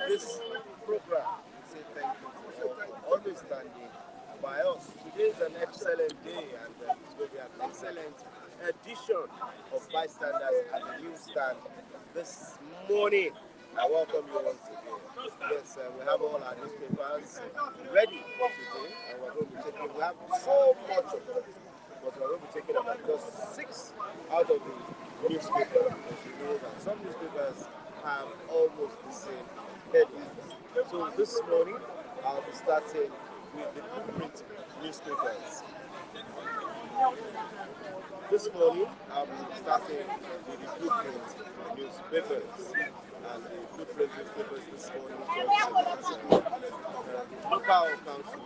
This program, say thank you for always standing by us. Today is an excellent day, and it's going to be an excellent edition of Bystanders at the newsstand this morning. I welcome you once again. Yes, we have all our newspapers ready for today, and we're going to be taking, we have so much of them, but we're going to be taking about just 6 out of the newspapers, because you know that some newspapers have almost the same headlines. So this morning, I'll be starting with the Blueprint newspapers. This morning, I'll be starting with the Blueprint newspapers. And the Blueprint newspapers this morning, local council.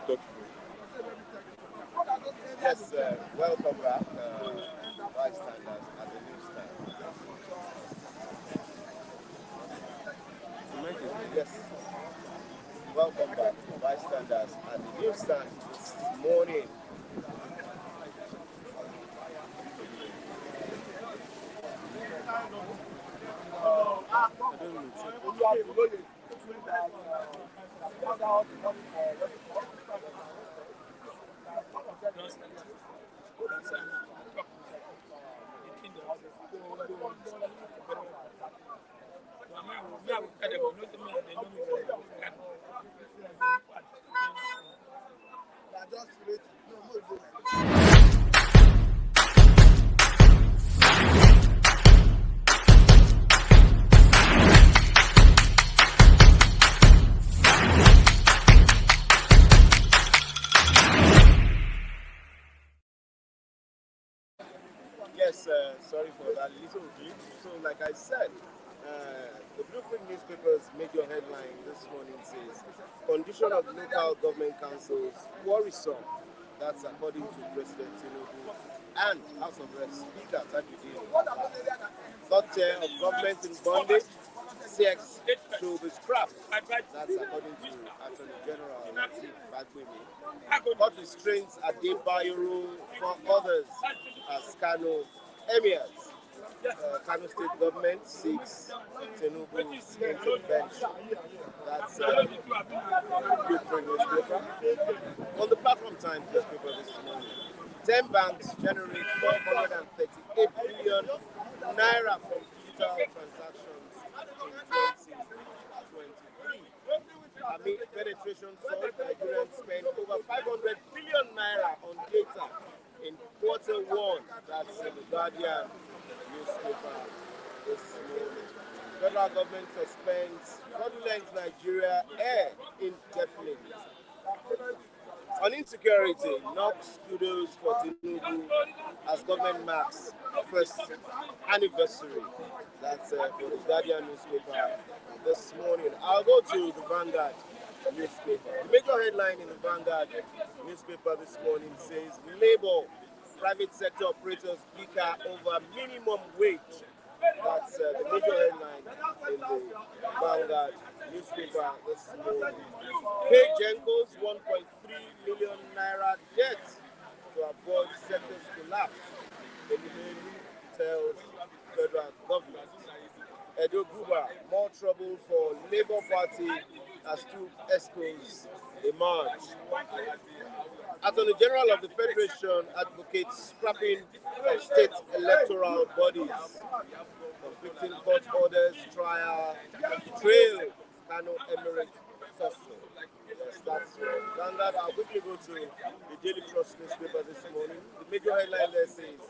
Yes, welcome back, bystanders at the newsstand. Yes, welcome back, bystanders at the newsstand this morning. Yes, sorry for that little glitch. So, like I said, the Blueprint newspaper's major headline this morning says, "Condition of local government councils worrisome." That's according to President Tinubu and House of Reps Speaker Tajudeen. Third tier of government in bondage, CX should be scrapped. That's according to Attorney General Lateef Fagbemi. Court restraints at Debayoro for others as Kano emirs. Kano State government seeks Tinubu's intervention. That's Blueprint newspaper. On the Platform Times newspaper this morning, 10 banks generate 438 billion naira from digital transactions in 2023. Amid penetration sold, Nigerians spent over 500 billion naira on data in quarter one. That's in the Guardian newspaper this morning. Federal government suspends fraudulent Nigeria air indefinitely. On insecurity, knocks kudos for Tinubu as government marks first anniversary. That's for the Guardian newspaper this morning. I'll go to the Vanguard newspaper. The major headline in the Vanguard newspaper this morning says, Labour, private sector operators bicker over minimum wage. That's the major headline in the Vanguard newspaper this morning. Pay Genko's 1.3 million naira debt to avoid sector's collapse. Eminelu tells federal government. Edo Guba, more trouble for Labour Party as two ESCOs emerge. Attorney General of the Federation advocates scrapping of state electoral bodies. Conflicting court orders, trail Kano Emirate tussle. Yes, that's right. Vanguard, I'll quickly go to the Daily Trust newspaper this morning. The major headline there says,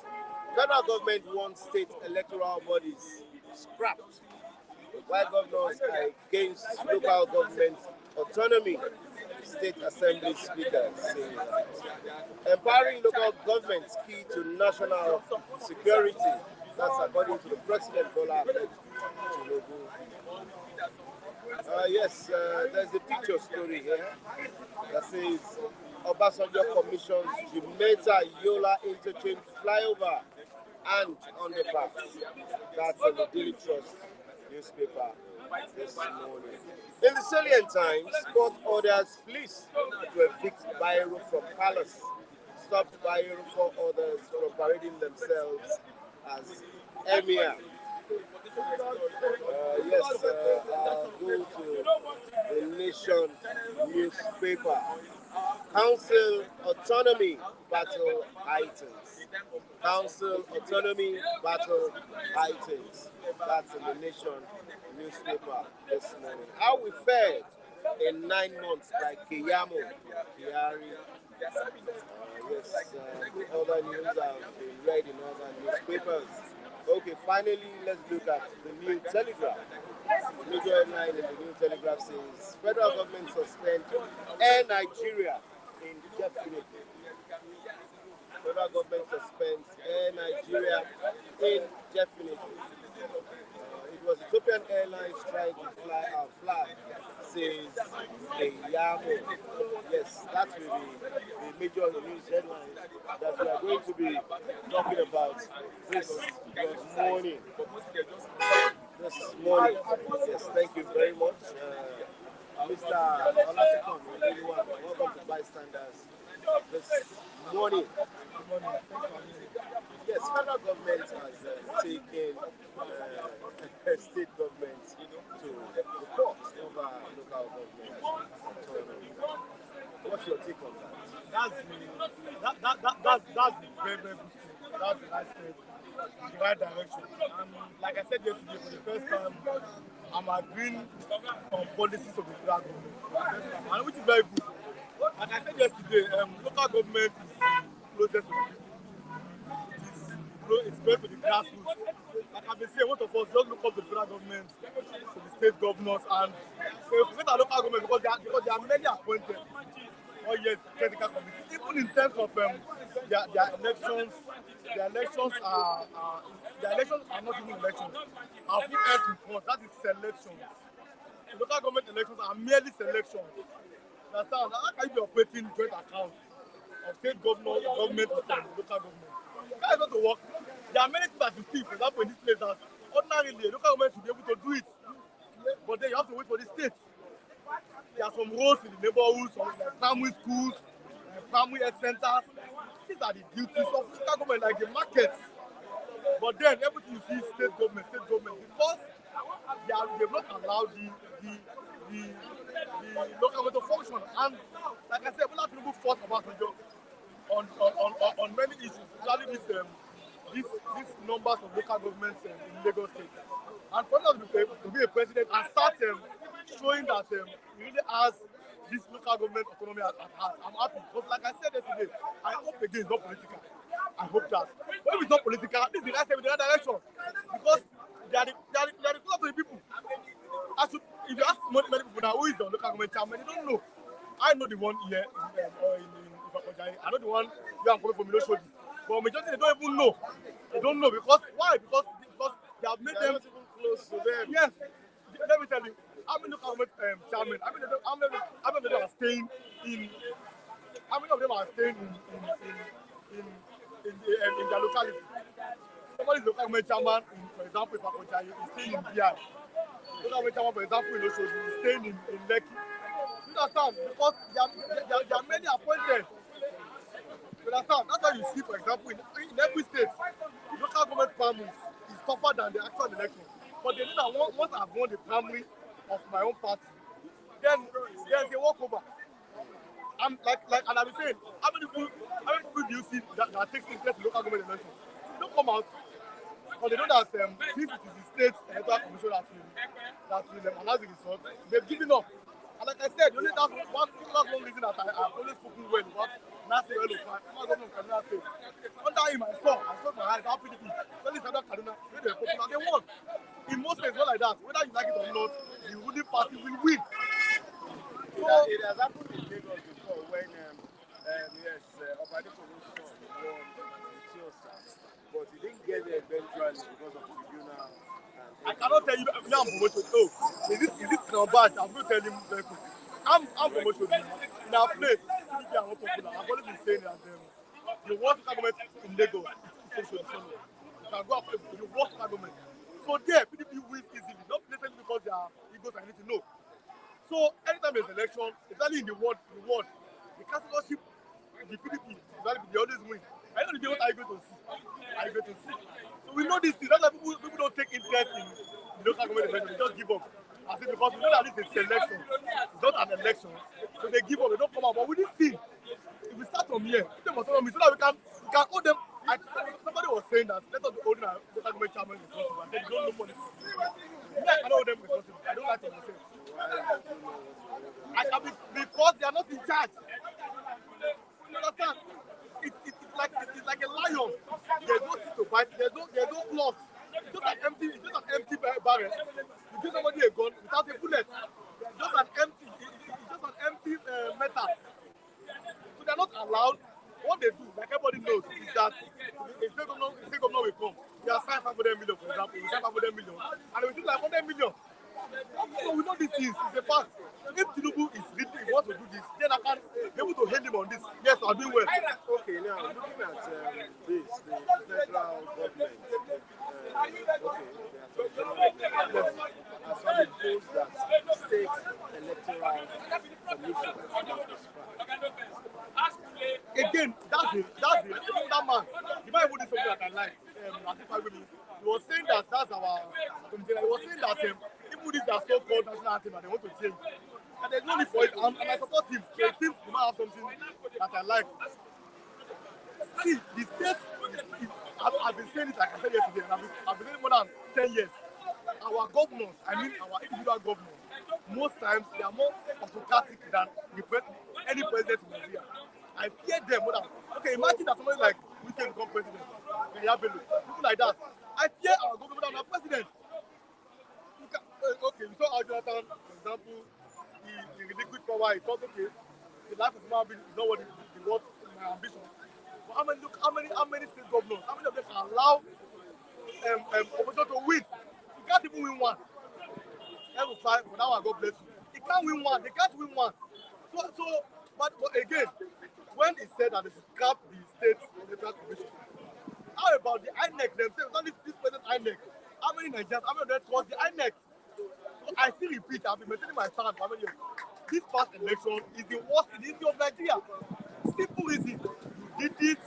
federal government wants state electoral bodies scrapped, while governors are against local government autonomy. State Assembly Speaker saying that. Empowering local governments key to national security. That's according to the President Bola Ahmed Tinubu. Yes, there's a picture story here that says Obasanjo commissions Jumeta Yola interchange flyover and underpass. That's in the Daily Trust newspaper this morning. In the Salient Times, court orders police to evict Bayero from palace. Stops Bayero for others from parading themselves as emir. Yes, I'll go to the Nation newspaper. Council autonomy battle heightens. Council autonomy battle heightens. That's in the Nation newspaper this morning. How we fared in 9 months by Keyamo Kiari. Yes, the other news have been read in other newspapers. Okay, finally, let's look at the New Telegraph. The major headline in the New Telegraph says, federal government suspend Air Nigeria indefinitely. Federal government suspends Air Nigeria indefinitely. It was Ethiopian Airlines trying to fly our flag says the Yamo. Yes, that will be the major news headlines that we are going to be talking about this morning. This morning. Yes, thank you very much. Mr. Olasikon, welcome to Bystanders this morning. Yes, federal government has taken state government to the court over local government autonomy. What's your take on that? That's very, very good thing. That's the right step in the right direction. And like I said yesterday, for the first time, I'm agreeing on policies of the federal government, and which is very good. Like I said yesterday, local government is the closest to the people. It's close to the grassroots. Like I've been saying, most of us just look up to the federal government, to the state governors, and forget our local government because there are many appointed. Oh yes, technical committee. Even in terms of their elections, their elections are not even elections. I'll put S in front. That is selection. The local government elections are merely selections. Understand? How can you be operating joint accounts of state government with local government? That is not to work. There are many things that you see, for example, in this place that ordinarily a local government should be able to do it, but then you have to wait for the state. There are some roads in the neighborhoods, like primary schools, primary health centers. These are the duties of local government, like the markets. But then everything you see is state government, because they've not allowed the local government to function. And like I said, we'll have to move forward about it on many issues, especially these numbers of local governments in Lagos State. And for them to be a president and start showing that he really has this local government autonomy at heart. I'm happy. But like I said yesterday, I hope again it's not political. I hope that. But if it's not political, this is the right step in the right direction. Because they are the closer to the people. If you ask many people now, who is the local government chairman, they don't know. I know the one here in Ifakojayi. I know the one you are coming from Miloshodi. But majority they don't even know. They don't know because why? Because they have made them Close to them. Yes. Let me tell you. How many local government chairmen? How many of them are staying in? How many of them are staying in their locality? Somebody is local government chairman, for example, if Akojayi is staying in BI. Local government chairman, for example, in Oshoji is staying in Lekki. You understand? Because there are many appointed. You understand? That's why you see, for example, in every state, the local government primary is tougher than the actual election. But they know that once I've won the primary of my own party, then there's a walkover. And and I've been saying, how many people do you see that takes interest in local government elections? They don't come out because they know that since it is the state electoral commission that will announce the result, they've given up. And like I said, only that's one reason that I've always spoken well about Nasir El-Rufai, former governor of Kaduna State. Under him, I saw my eyes how PDP, especially Southern Kaduna, when they were popular, they won. In most states, not like that. Whether you like it or not, the ruling party will win. So it has happened in Lagos before when Obadepo Rosso won Etiosa, but he didn't get there eventually because of tribunal. I cannot tell you now I'm promoted. Oh, is this now bad? I'm going to tell him very quick. I'm promoted in our place. PDP are not popular. I've always been saying that the worst government in Lagos is social. You can go up the worst government. So there, PDP wins easily. Not necessarily because they are egos or anything. No. So anytime there's election, especially in the world, the councillorship, the PDP, they always win. I don't know what are you going to see. So we know this thing. That's why people don't take interest in the local government election. They just give up. I say because we know that this is a selection. It's not an election. So they give up. They don't come out. But with this thing, if we start from here, give them autonomy so that we can hold them. Somebody was saying that let us be holding our local government chairman responsible. I said you don't know politics. I cannot hold them responsible. I don't like to say. Because they are not in charge. You understand? It's like a lion. There's no teeth to bite. There's no claws. It's just an empty barrel. You give somebody a gun without a bullet. It's just an empty metal. So they're not allowed. What they do, like everybody knows, is that if state government will come, they assign 500 million, for example, we sign 500 million, and we do like 100 million. So we know these things. It's a fact. So if Tinubu is really wants to do this, then I can be able to hail him on this. Yes, I'm doing well. Okay, now looking at this, the federal government, okay, there are some general has proposed that state electoral commission be prescribed. Again, that's the that man. The man even did something that I like. As if I really, he was saying that that's our. He was saying that even this are so-called national anthem and they want to change, and there's no need for it. And I support him. So it seems the man have something that I like. See, the state I've been saying it like I said yesterday, and I've been saying it more than 10 years. Our governors, I mean our individual governors, most times they are more autocratic than any president in Nigeria. I fear them more than. Okay, imagine that somebody like we can become president, people like that. I fear our government more than our president. Okay, we saw how Jonathan, for example, he relinquished power. He thought, okay, the life of human being is not what the what my ambition. But how many state governors, how many of them can allow opposition to win? You can't even win one. Every five for that one, God bless you. They can't win one. They can't win one. But again, when he said that they should scrap the state electoral commission, how about the INEC themselves? Not this present INEC. How many Nigerians? How many of them trust the INEC? So I still repeat, I've been maintaining my stand for how many years. This past election is the worst in the history of Nigeria. Simple reason. You didn't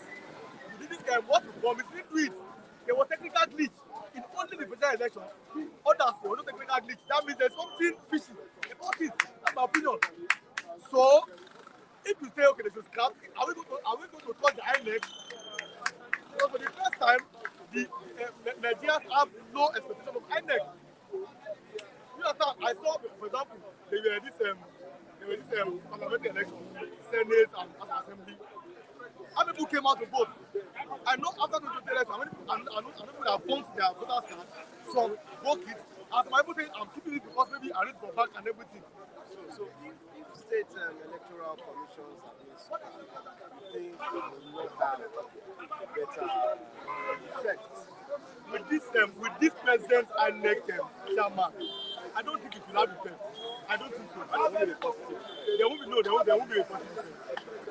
what you promised, you didn't do it. There was technical glitch in only the presidential election. Others, there was no technical glitch. That means there's something fishy about it. That's my opinion. So, if you say, okay, they should scrap, are we going to trust the INEC? Because for the first time, the Nigerians have no expectation of INEC. You understand? I saw, for example, there were this parliamentary election, Senate and Assembly. How many people came out to vote? I know after 20 election, I know people that pumped their voters card, some broke it. As my people say, I'm keeping it because maybe I read for back and everything. So if state electoral commissions have been scrapped, you think it will not have better effect? With this president INEC chairman, I don't think it will have effect. I don't think so. It will be positive. There won't be a positive effect.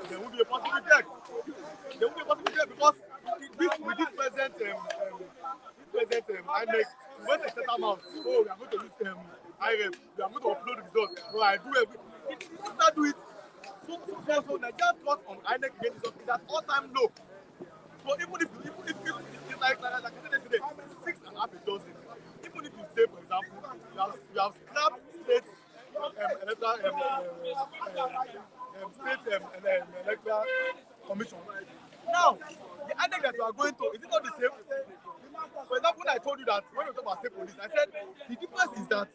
There won't be a positive effect. There won't be a positive effect because with this president INEC, we went to set them out. Oh, we are going to use IREF. We are going to upload the results. So I do everything. It not do it. So Nigerian trust on INEC again is at all-time low. So even if like I said yesterday, 6.5 dozen. Even if you say, for example, you have scrapped state electoral commission. Now, the INEC that you are going to, is it not the same? For example, when I told you that when we talk about state police, I said the difference is that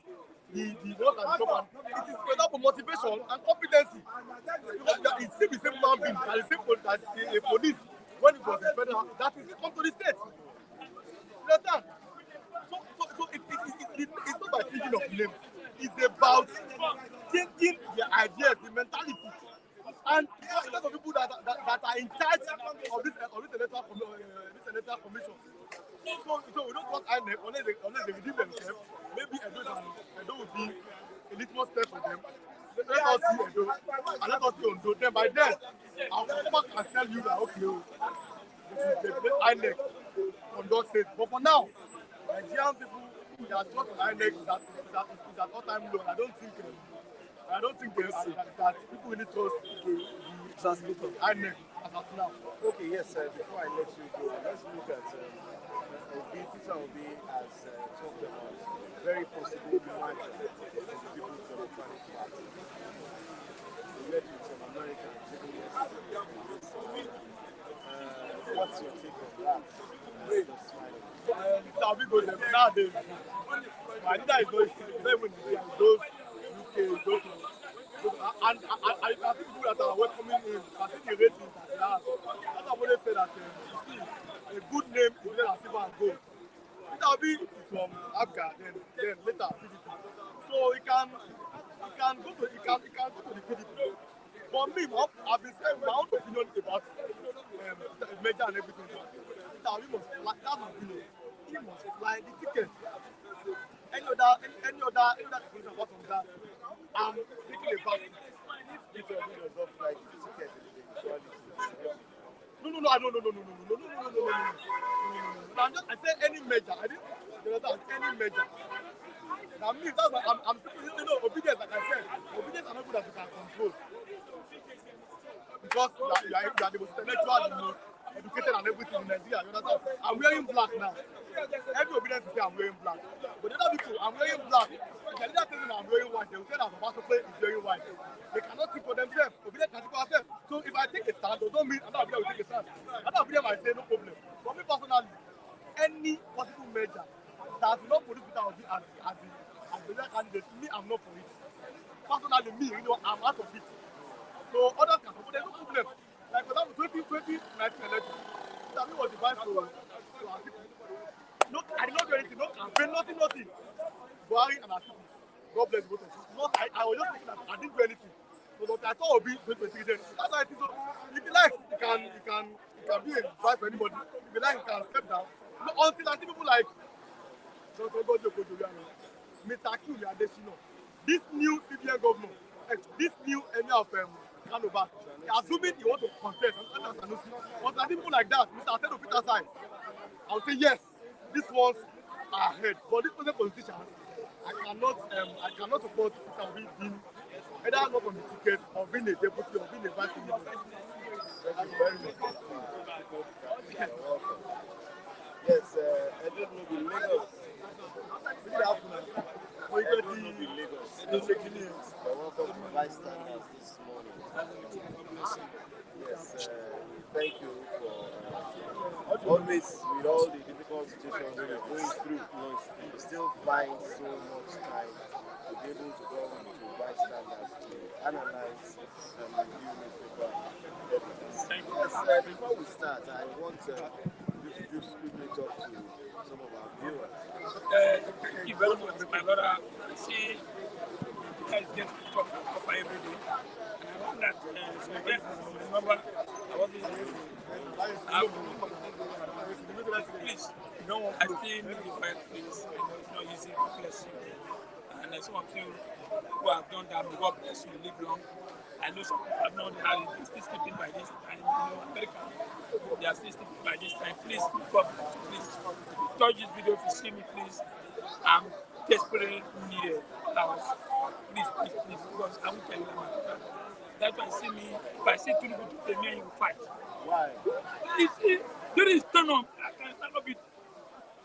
the ones at the top, it is, for example, motivation and competency. Because it's still the same human being, and the same as a police when it was a federal, that is come to the state. You understand? So it's not by thinking of the name. It's about changing the ideas, the mentality. And a lot of people that are in charge of this electoral commission. So we don't want INEC unless they redeem themselves. Maybe Edo will be a little step for them. Let us see Edo and let us see Ondo. Then by then, our government can tell you that okay, they INEC on those states. But for now, Nigerian people that trust in INEC is at all-time low. I don't think that people really trust the transmitter INEC as of now. Okay, yes, before I let you go, let's look at Peter Obi has talked about very possible merger of the People's Democratic Party. We met with some Americans what's your take on that? Obi goes there nowadays. My leader is going those UK, and I can see people that are welcoming him. I see the ratings that he has. That's why I always say that you see, a good name is better than silver and gold. Peter Obi is from Abga, then later PDP. So he can go to the PDP. For me, I've been saying my own opinion about merger and everything. Peter Obi must fly. That's my opinion. He must fly the ticket. Any other other calculation apart from that, I'm thinking about it. If your bill does not fly to the ticket, then usually No. I said any measure. I didn't. You understand? Any measure. Now me, that's why I'm speaking. Obedience, like I said, obedience are not good as you can control. Because you are the most intellectual, the most educated and everything in Nigeria. You understand? I'm wearing black now. Every obedience will say I'm wearing black. But the other people, I'm wearing black. If the leader tells me I'm wearing white, they will say that Papa Sope is wearing white. They cannot think for themselves. Obedience can think for ourselves. So if I take a stand, does not mean another obedience will take a stand. Another obedience might say no problem. For me personally, any possible measure that will not produce Peter Obi as the candidate, me, I'm not for it. Personally, me, I'm out of it. So others can support. There's no problem. Like for example, 2019 election, Peter was the vice to Atiku. No, I did not do anything. No campaign, nothing. Buhari and Atiku. God bless both of you. I was just thinking that I didn't do anything. So but I saw Obi 2023 then. That's why I think so. If you like, you can be a vice for anybody. If you like, you can step down. No, until I see people like Dr. Gojo Kojoriano, Mr. Akinwumi Adesina, this new CBN governor, this new emir of Kanoba, assuming he want to contest, once I see people like that, Mr. Atedo Peter side, I will say yes, these ones are ahead. But this present politician, I cannot support Peter Obi being either not on the ticket or being a deputy or being a vice president. Thank you very much. You're welcome. Yes, Edward Nobi Lagos. Edward Nobi Lagos. You're welcome to bystanders this morning. Yes, thank you for always, with all the difficult situations that you're going through, you still find so much time to be able to go to bystanders to analyze and review newspaper evidence. Yes, before we start, I want you to just quickly talk to some of our viewers. Thank you very much, my brother. I see you guys get to talk about every day. And I want that, so again, remember, I want this to please, I still need the right place. I know it's not easy to bless you. And there's some of you who have done that, may God bless you, live long. I know some people have not had it, they're still sleeping by this time. America, they are still sleeping by this time. Please, God bless you, please. Touch this video if you see me, please. I'm desperately needed. Please, because I won't tell you that. That's why see me, if I see two people to play me, you will fight. Why? There is turn on. I cannot be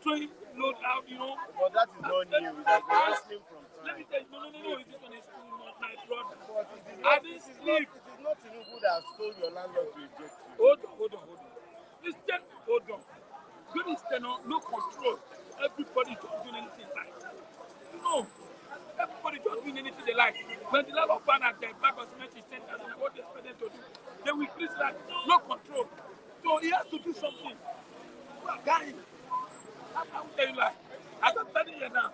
throwing load out, But that is not new. It has been happening from time. Let me tell you, no, this one is too much, my brother. But it is I not, didn't sleep. it is not Tinubu that has told your landlord to eject you. Hold on. Listen, hold on. Good is no control. Everybody just doing anything like. Everybody just doing anything they like. When the level of ban at the back of cement is 10,000, what they expect them to do? Then we increase that, no control. So he has to do something. We are dying. I will tell you like, as I'm standing here now,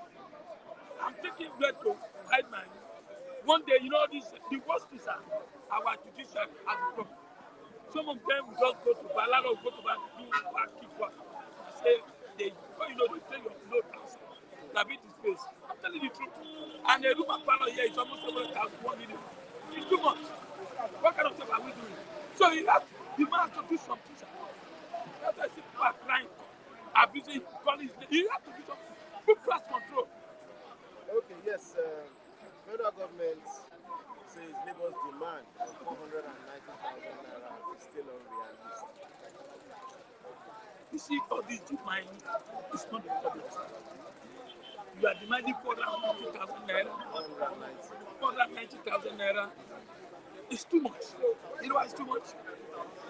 I'm taking blood to hide my. One day, the worst is our judiciary as a problem. Some of them just go to Balalo, go to do work, keep work. I say, they tell your load outside. That be the space. I'm telling you the truth. And the room at Palo here is almost 1 million. It's too much. What kind of job are we doing? So the man has to do something. That's why people are crying, abusing police. You have to do something. Put class control. Okay, yes. Federal government says labor's demand of 490,000 naira is still unrealistic. You see, all this demand is not the problem. You are demanding 490,000 naira. 490,000 naira. It's too much. You know why it's too much?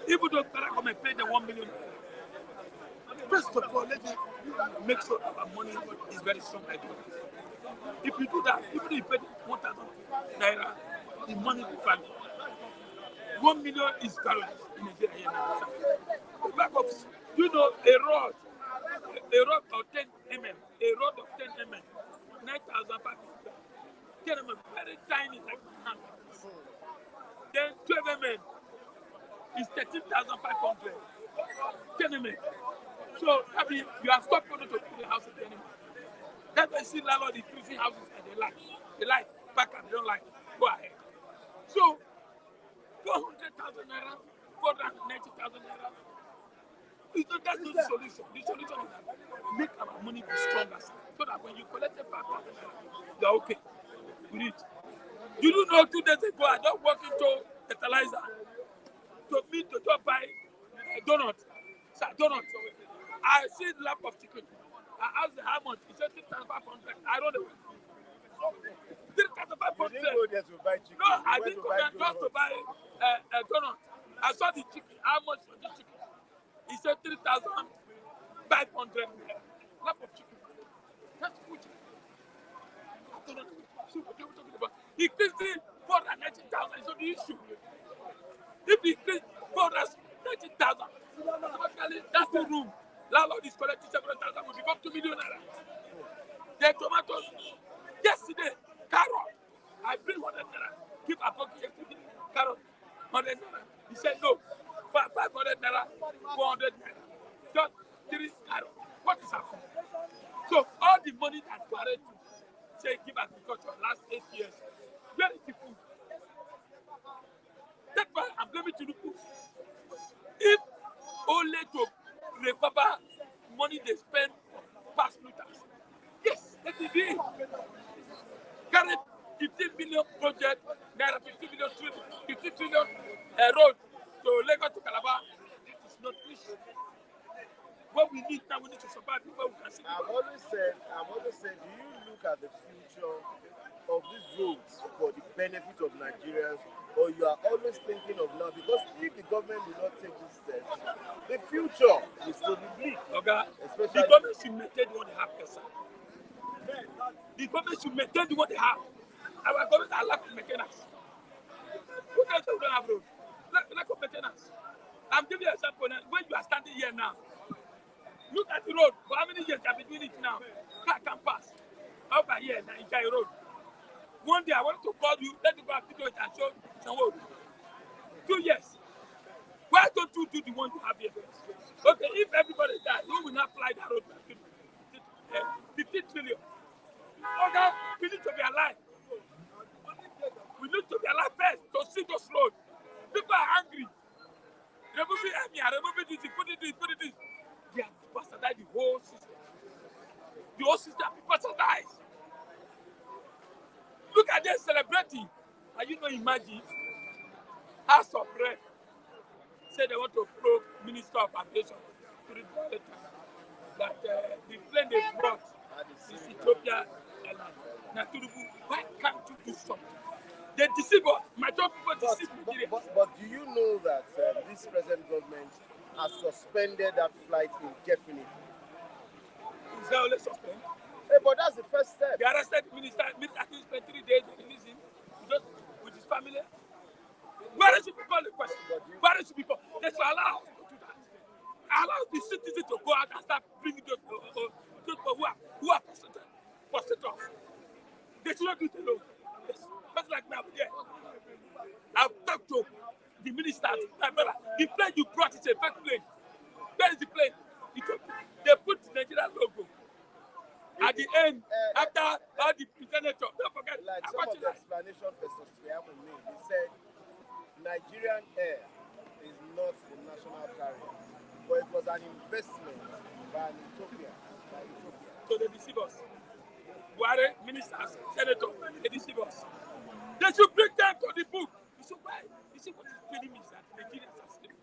Even though federal government pay the 1 million naira. First of all, let me make sure our money is very strong like that. If you do that, even if you pay 1,000 naira, the money will value. 1 million is valued in Nigeria now. The back of, a rod of 10 mm, a rod of 10 mm, 9,500. 10 mm, very tiny, like my hand. Then 12 mm is 13,500. 10 mm. So, you have stopped going to the house again. That's why you see landlord increasing houses and they like. They like, back and they don't like. Go ahead. So, 400,000 naira, 490,000 naira. That's not the solution. The solution is that make our money be stronger so that when you collect 5,000 naira, you're okay with it. You do know 2 days ago, I just walked into fertilizer to just buy a donut. Sir, donut. I see the lap of chicken. I asked how much. He said 3,500. I don't know. You didn't go there to buy chicken. No, I You went didn't to go buy there just to donuts. buy a donut. I saw the chicken. How much for the chicken? He said 3,500. Lap of chicken. That's food chicken. I don't know. See what they were talking about. He increased it 490,000. So the issue. If he increased 490,000, automatically that's the room. Landlord is collecting 700,000 will become 2 million naira. The tomatoes. Yesterday, carrot. I bring 100 naira. Keep a pocket yesterday. Carrot. 100 naira. He said no. 500 naira. 400 naira. Just 3 carrot. What is happening? So all the money that Buhari say give agriculture last 8 years, where is the food? That's why I'm blaming Tinubu. If only to recover money they spend for past looters. Yes, let it be. Carry 15 billion project, naira 15 billion, 15 trillion road to Lagos to Calabar. That is not issue. What we need now, we need to survive before we can see. I've always said, do you look at the future of these roads for the benefit of Nigerians, or you are always thinking of now? Because if the government will not take these steps, the future will still be bleak. Okay. Especially The government should maintain what they have, sir. The government should maintain what they have. Our government are lack of maintenance. Who tells you we don't have roads? Lack of maintenance. I'm giving you an example now. When you are standing here now, look at the road. For how many years have been doing it now? Car can pass. Over here, Nigeria road. One day I wanted to call you, let me go and video it and show some road. 2 years. Why don't you do the one you have here? Okay, if everybody dies, who will not fly that road? 15 trillion. Okay, we need to be alive. We need to be alive first to see those roads. People are angry. Removing me, removing this, put it this. They have bastardized the whole system. The whole system bastardized. Look at them celebrating. Are you not imagine? House of Rep say they want to probe Minister of Aviation to report that the plane they brought is Ethiopia Airlines. Now, why can't you do something? They deceive us. My job people deceive Nigeria. But do you know that this present government has suspended that flight indefinitely? Is that only suspend? Hey, but that's the first step. They arrested the minister spent 3 days, they released him with his family. Where should we call the question? Where should we call? They should allow us to do that. Allow the citizens to go out and start bringing those people who are frustrated. They should not do it alone. Yes. Just like me, I'm there. I've talked to the minister, my brother. The plane you brought is a fake plane. Where is the plane? They put the Nigerian logo. At the end, after all the senator, don't forget. Like some of the explanation Festus Keyamo made, he said Nigerian Air is not a national carrier, but it was an investment by Ethiopia. So they deceive us. Buhari, ministers, senators, they deceive us. They should bring them to the book. You see why? You see what is killing me is that Nigerians are sleeping.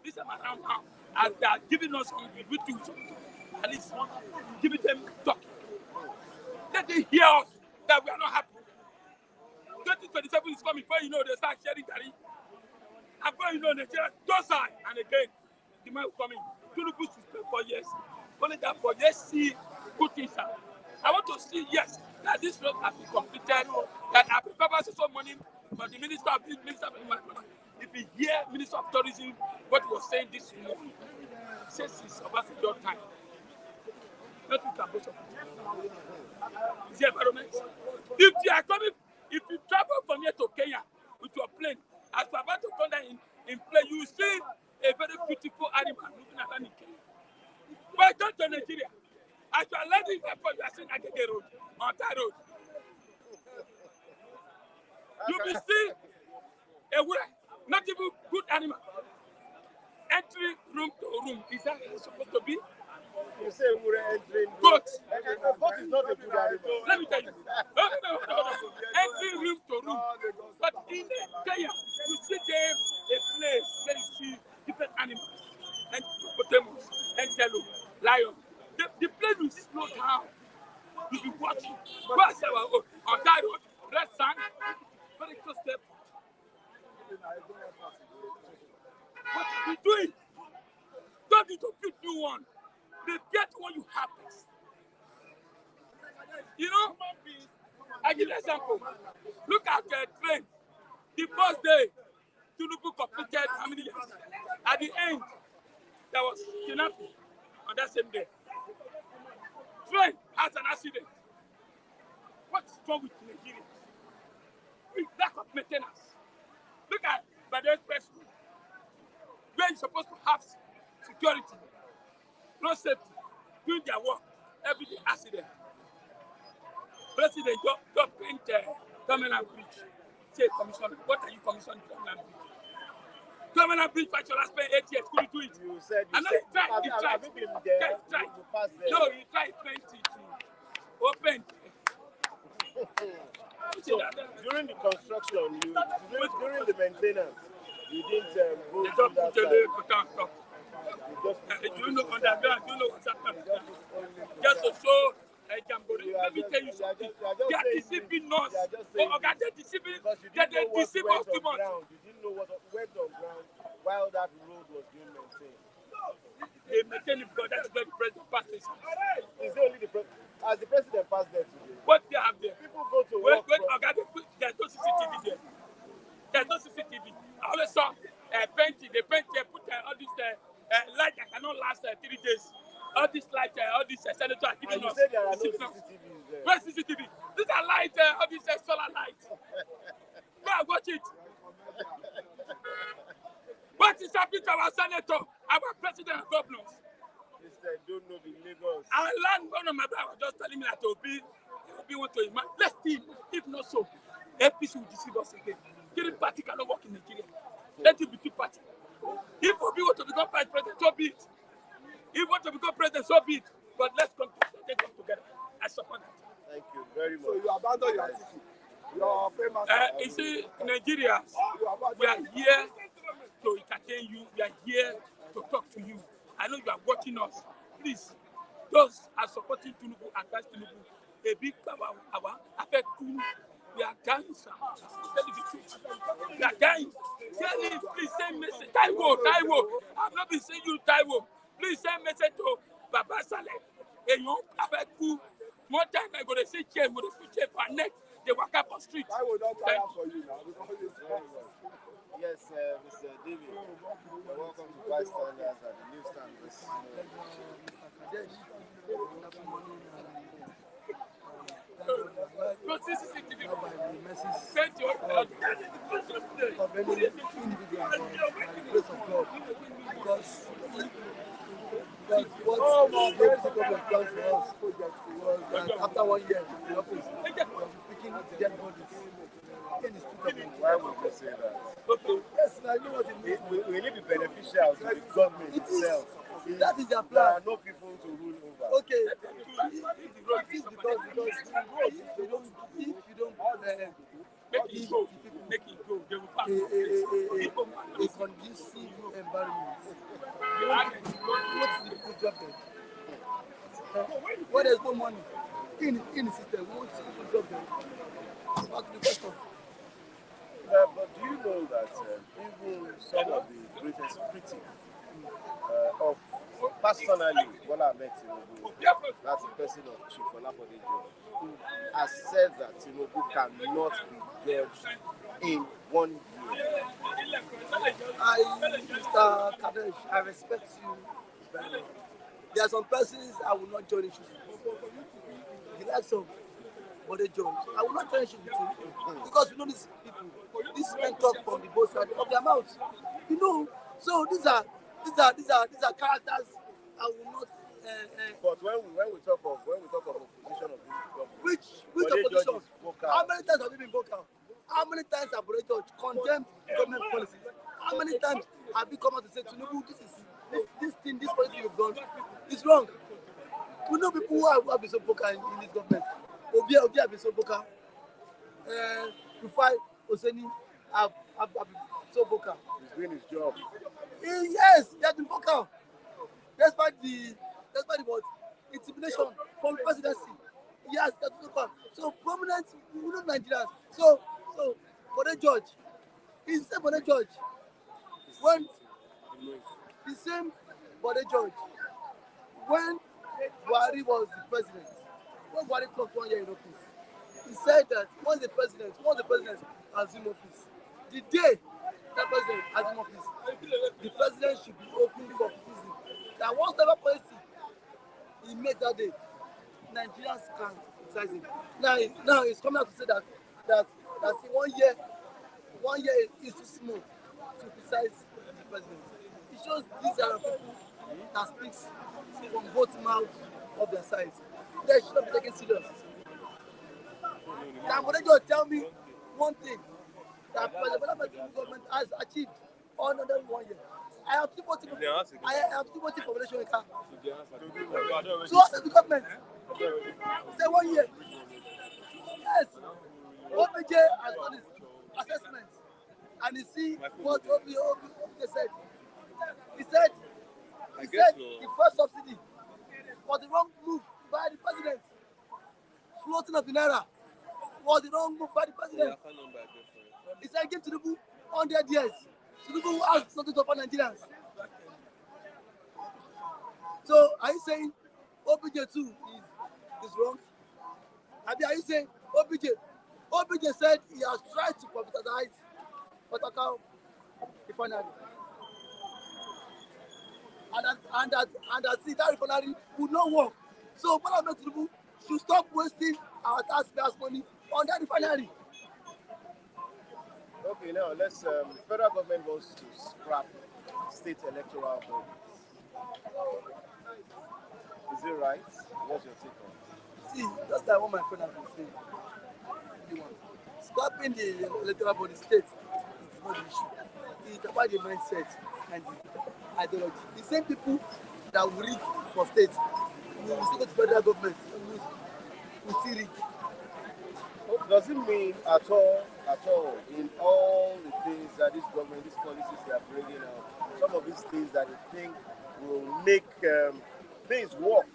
This time around now, as they are giving us something, we do something. At least giving them talking. Let them hear us that we are not happy. 2027 is coming. Before you know, they start sharing Gary. And before you know, Nigeria does that. And again, the man will come in. Tinubu to spend 4 years. Only that 4 years, see good things happen. I want to see, yes, that this road has been completed, that our papers are so money, but the minister of environment, if you hear Minister of Tourism, what he was saying this morning, says it's about your time. Not with a bunch of it. It's the environment. If you are coming, if you travel from here to Kenya with your plane, as we're about to come down in plane, you will see a very beautiful animal looking at in Kenya. Welcome to Nigeria. As you are already in the airport, you are seeing Agege Road, on that road. You will see a way, not even good animal. Entry room to room. Is that supposed to be? You say we're entering. Goat. Goat is not a good animal. Let me tell you. No. Entry room to room. But in Kenya, you see there a place where you see different animals. And hippopotamus, antelope, lion. The place will slow down. You be watching. Go and say, on that road, red sand, very close step. What are you doing? Don't need to build new one. They get what you have. You know, I give you an example. Look at the train. The first day, Tinubu completed how many years? At the end, there was kidnapping on that same day. Train has an accident. What's wrong with Nigeria? With lack of maintenance. Look at by the expressway, where you're supposed to have security, no safety, doing their work, every day accident. President, don't paint Terminal Bridge. Say, Commissioner, what are you commissioning Terminal Bridge? Terminal Bridge, but you last spend 8 years, couldn't do it. You said he tried. You passed there. No, he tried 20 to open. So, during the construction, during the maintenance, you didn't go They to don't that put the side. put on top. You Do you know underground? Do you know what's happening? Just to show a jamboree. Let me tell you something. They are deceiving us. Oh, okay, they're deceiving. They deceive us too much. You didn't know what went on ground while that road was being maintained. They maintain it because that's where the president passed his house. Is it only as the president passed there today? What they have there? People go to When work. okay, there's no CCTV there. There's no CCTV. I always saw painting. They paint, they put all this light that cannot last 3 days. All this light, all this senator are giving And you us. say there are no CCTVs there. Where's CCTV? These are light, all these solar lights. Go and watch it. What is happening to our senator, our president and governors? They don't know the Lagos. Our land, one of my brother was just telling me that Obi want to imagine. Let's see, if not so, APC will deceive us again. Green party cannot work in Nigeria. Let it be two party. If Obi want to become vice president, so be it. If you want to become president, so be it. But let's come together. I support that. Thank you very much. So you abandon your ticket. Your payment. You see, Nigeria, we are here to entertain you. We are here to talk to you. I know you are watching us. Please, those are supporting Tinubu, attached Tinubu. A big power, affect Tinubu. We are dying, sir. Tell the truth. We are dying. Tell him, please send message. Taiwo. I've not been saying you, Taiwo. Please send message to Baba Saleh. A young affect Tinubu. More time I go to see chair, go to see chair for neck. They walk up on street. I will not try for you now because it's Yes, Mr. David. You're welcome to Bystanders at the newsstand this morning. No CCTV. Of any individual grace of God. Because what the government planned for us was that after 1 year in office, we will be picking dead bodies. Why would you say that? Yes, I know what it means. Will it be beneficial to the government itself? That is their There plan. are no people to rule over. Okay, it is because if you don't Make it go. They will pass. a conducive environment, what's the good job then? When there's no money in the system, what's the good job then? Back to the question. But do you know that even some of the greatest critics of personally, Bola Ahmed Tinubu, that's the person of Chief Olabode George, has said that Tinubu cannot be judged in 1 year. Mr. Kadesh, I respect you very much. There are some persons I will not join issues with. The likes of Bode George, I will not join issues with him because we know these people. These men talk from the both sides of their mouths. You know, so these are characters I will not But when we talk of opposition of this government, which Bode George opposition? is vocal. How many times have you been vocal? How many times have Bode George condemned government policies? How many times have you come out to say, Tinubu, this policy you've done is wrong? We know people who have been so vocal in this government. Obi have been so vocal. Rufai Oseni have been so vocal. He's doing his job. Yes, he has been vocal. Despite the what? Intimidation from the presidency. Yes, that's vocal. So prominent, we know Nigerians. So Bode George, he's the same Bode George. When the same Bode George, when Buhari was the president, when Buhari clocked 1 year in office, he said that once the president assumed office, the day that president assumed office, the president should be open for criticism. That whatever policy he made that day, Nigerians can criticize him. Now he's coming out to say that see, 1 year is too small to criticize the president. It shows these are people that speaks from both mouths of their sides. They should not be taken serious. Can Bode George tell me one thing that President government has achieved under 1 year? I have sympathy for Foundation Maker. To us as the government, say 1 year. Yes, OBJ has done his assessment, and you see what OBJ said. He said the first subsidy was the wrong move by the president. Floating of the naira was the wrong move by the president. He said give Tinubu 100 years. Tinubu has nothing to offer Nigerians. So are you saying OBJ too is wrong? Are you saying OBJ said he has tried to privatize Portugal refinery. And that see that refinery would not work. So Bola Tinubu should stop wasting our taxpayers' money on that refinery. Okay, now let's. Federal government wants to scrap state electoral bodies. Is it right? What's your take on it? See, just like what my friend has been saying, scrapping the electoral body state, it is not the issue. It's about the mindset and the ideology. The same people that will rig for state, we will still go to federal government, we still rig. Does it mean at all, in all the things that this government, these policies they are bringing out, some of these things that they think will make things work,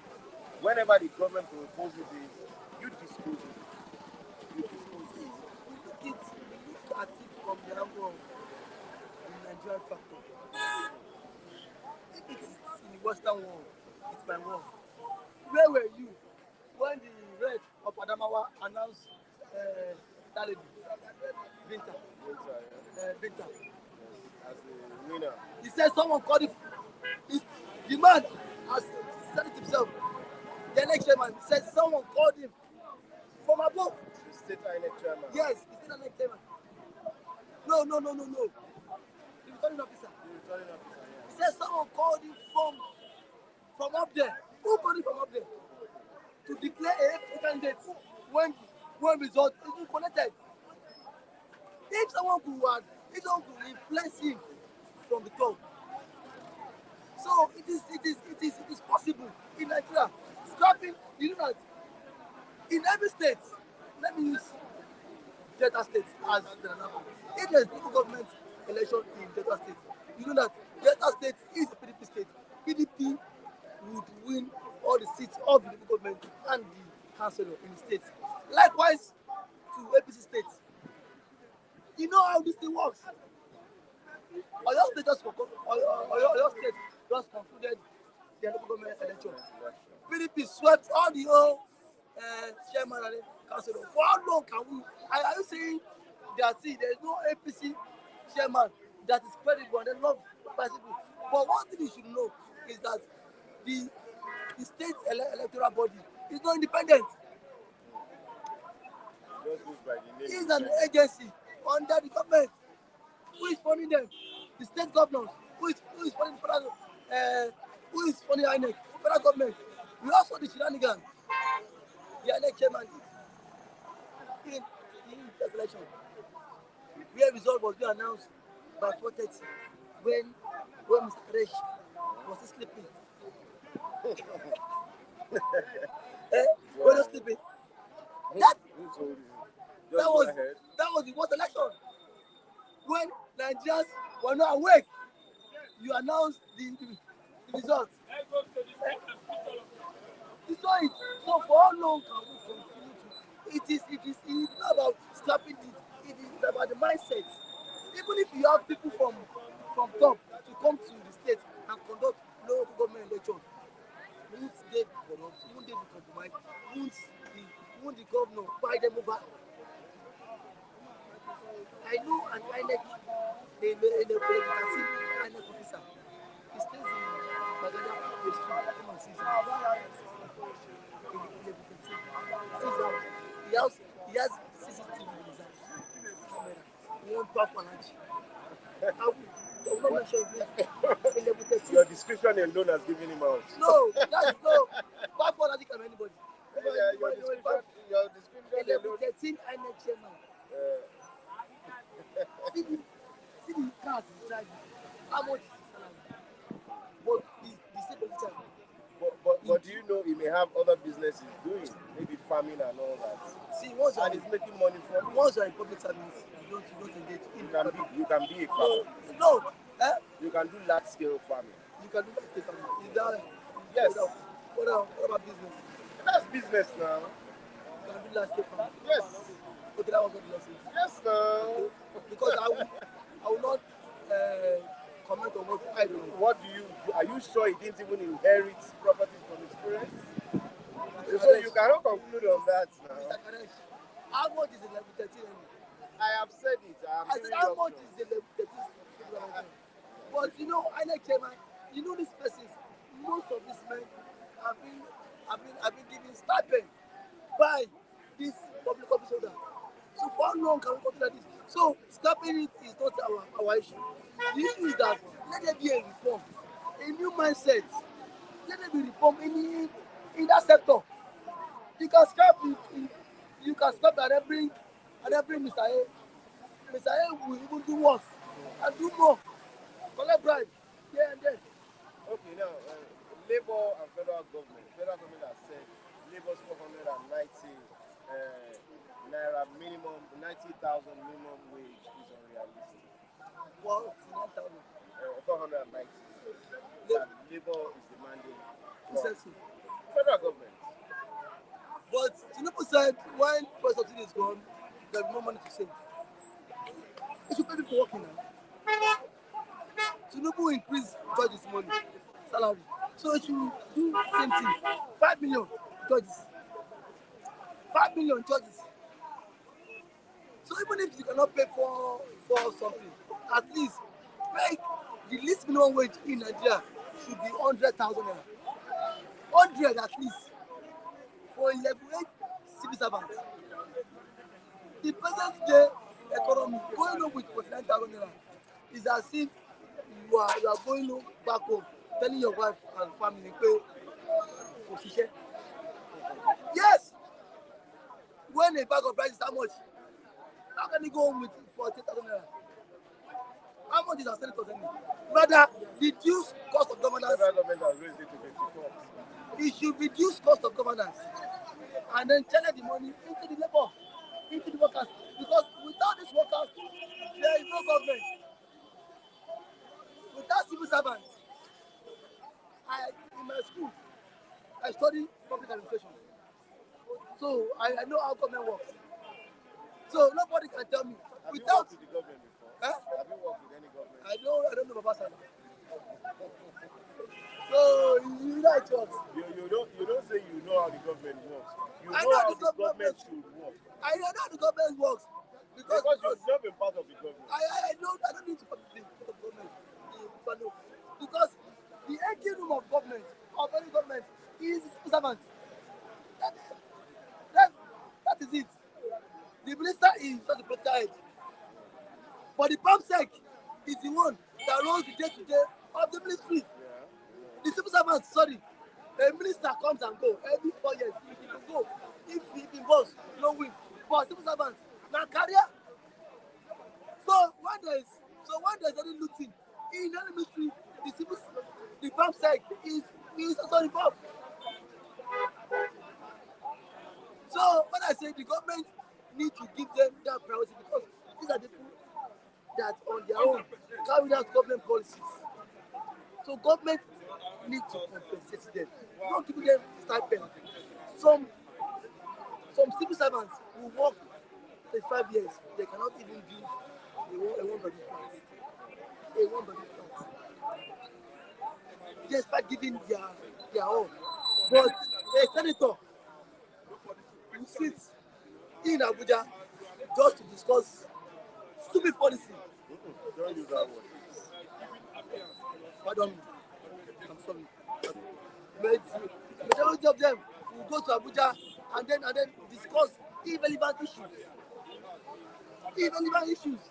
whenever the government proposes it, you dispose it. We look at it from the angle of the Nigerian factor. If it is in the Western world, it's my world. Where were you when the red of Adamawa announced Talib Binta? Binta. As the winner. He said someone called him. The man has said it himself. The next chairman said someone called him from above. The state INEC chairman. Yes, he said the next chairman. No. The returning officer. He said someone called him from up there. Who called him from up there? To declare a candidate when results is connected. If someone could influence him from the top. So it is possible in Nigeria. Scrapping, you know that in every state, let me use Delta State as an example. If there is local government election in Delta State, you know that Delta State is a PDP state. PDP would win all the seats of the local government and the councillor in the state. Likewise to APC states. You know how this thing works. Oyo State just concluded their local government election. PDP swept all the old chairman and councillor. For how long can we? Are you saying that there is no APC chairman that is credible and they love people? But one thing you should know is that the state electoral body is not independent. It is an agency under the government. Who is funding them? The state governors. Who is funding the federal? Who is funding INEC? federal government. We also the shenanigan. The INEC chairman in the election, where result was being announced by 4:30 when Mr. Resh was still sleeping. When he was sleeping. That Who told you? Just that go was ahead. the worst election. When Nigerians were not awake, you announced the results. You saw it. So for how long can we continue to? It is not about scrapping it. It is about the mindset. Even if you have people from top to come to the state and conduct local government election, won't they be corrupt? Won't they be compromised? Won't the governor buy them over? I know an INEC, a INEC officer. He stays in Bagada phase 2. Come and see his house. He has CCTV in his house. Camera. One powerful lunch. I will not mention his name. Your description alone has given him out. No, that's no. Powerful lunch can anybody. Your description alone. 13 INEC chairman. See the cars he's driving. How much is his salary? But the same politician. But do you know he may have other businesses doing, maybe farming and all that. See, once And he's making money from it. you're in public service, you don't engage in You can be a farmer. No. You can do large scale farming. You can do that state farming. Is that Yes. What about business? That's business now. You can do that state farming. Yes. Okay, that was what the law says. Yes, now. Because I will not comment on what I don't know. What do you do? Are you sure he didn't even inherit properties from his parents? So you cannot conclude on that now. Mr. Karesh, how much is the level 13? I have said it. I said, how much is the level 13? But you know, INEC chairman, you know these persons, most of these men have been given stipend by this public office holder. So for how long can we continue like this? So scrapping it is not our issue. The issue is that let there be a reform, a new mindset. Let there be reform in that sector. You can scrap and then bring Mr. A. Mr. A will even do worse and do more. Collect bribe here and there. Okay, now, Labour and federal government has said Labour's 490 naira minimum, 90,000 minimum wage is unrealistic. 490,000. 490. That Labour is demanding Who said so? federal government. But Tinubu said when first subsidy is gone, there will be more money to save. You should pay people working now. Tinubu increased judges' money, salary. So it should do same thing. 5 million judges. 5 million judges. So even if you cannot pay for something, at least make the least minimum wage in Nigeria should be 100,000 naira. 100 at least for 11 civil servants. The present day economy going on with 49,000 naira is as if you are going home back home telling your wife and family pay. Yes. When a bag of rice is how much? How can you go home with 40,000 naira? How much is our senator sending? Rather, reduce cost of governance. Federal government has raised it to 54. It should reduce cost of governance and then channel the money into the labor, into the workers. Because without these workers, there is no government. Without civil servants, in my school, I study public administration. So I know how government works. So nobody can tell me. Have you Without worked with the government before? Huh? Have you worked with any government? I don't know Baba Sana. So you know it works. You don't say you know how the government works. You I know know how the the government government should work. I know how the government works. Because You've not been part of the government. I don't need to put the government. Because the engine room of government, of any government, is the civil servant. That is it. The minister is just the political head. But the PAMSEC is the one that runs the day-to-day of the ministry. The civil servant, sorry. A minister comes and go every 4 years. He will go. If he boss, no win. But civil servants, now career. So when there's any looting in any ministry, the bank side is also involved. So when I say the government need to give them that priority because these are the people that on their own carry out government policies. So government need to compensate them, not giving them stipend. Some some civil servants will work 35 years, they cannot even build a one-bedroom flat. A one-bedroom flat. Despite giving their all. But a senator who sits in Abuja just to discuss stupid policy. Don't use that word. Pardon me. I'm sorry. Majority of them will go to Abuja and then discuss irrelevant issues. Irrelevant issues.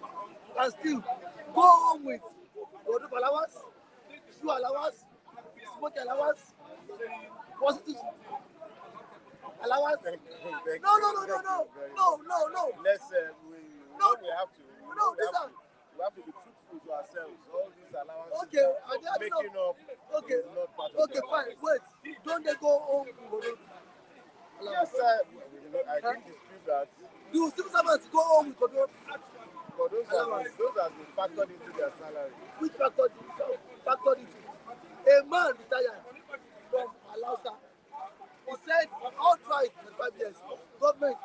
And still go home with wardrobe allowance, shoe allowance, smoking allowance, prostitute allowance. Thank No, you. no, no, no, no, no, no, no. Let's No. we have to. No, this one. We have to be truthful to ourselves. All these allowances Okay, I don't making know. up Okay, is not part of okay, their fine. life. Wait, don't they go home with wardrobe allowance? Yes, I think dispute that. Do civil servants go home with wardrobe? But those have been factored into their salary. Which factored into? A man retired from Alausa. He said all throughout 25 years, government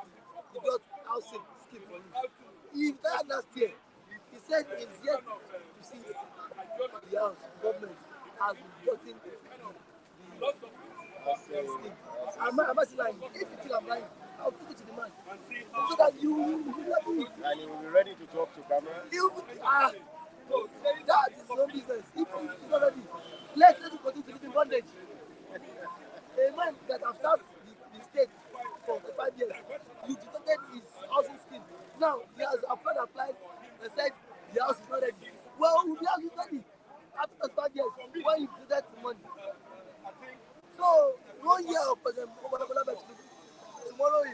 did not housing scheme for him. He retired last year. He said he's yet to see the house. Government has been getting the scheme. I'm not lying. If you think I'm lying, I'll give it to the man. So that you And he will be ready to talk to camera. that is no business. If he's not ready, let him continue to live in bondage. A man that has served the state for 5 years, you detected his housing scheme. Now he has applied and said the house is not ready. Well, the house is ready after 5 years when you detect the money. So 1 year of President tomorrow is 1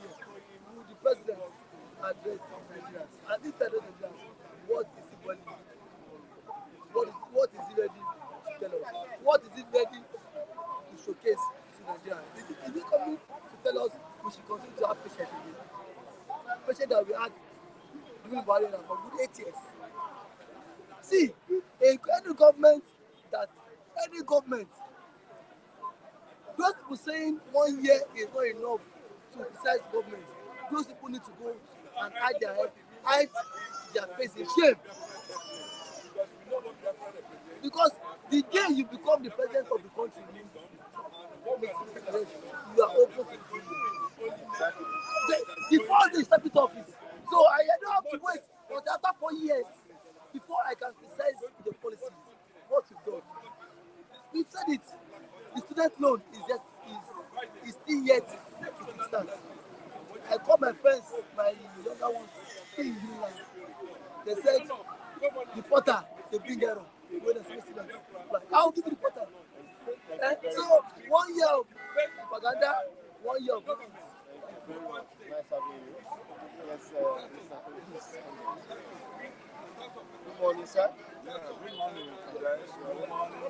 year. Will the president address Nigerians? And if I don't address, what is he ready? What is he ready to tell us? What is he ready to showcase to Nigerians? Is he coming to tell us we should continue to have patience again? Patience that we had during Buhari for good 8 years. See, any government, those people saying 1 year is not enough to criticize government, those people need to go and hide their face in shame. Because the day you become the president of the country, you are open to the first day you step into office. So I don't have to wait until after 4 years before I can criticize the policies. What you've done. We've said it. The student loan is still yet to kickstart. I called my friends, my younger ones, in Uniland. They said the porter, they bring error when they say students. Like, I'll give you the porter. So 1 year of propaganda, 1 year of government. Very much. Nice having you. Yes, good morning, sir. Yeah, good morning, guys. Good morning,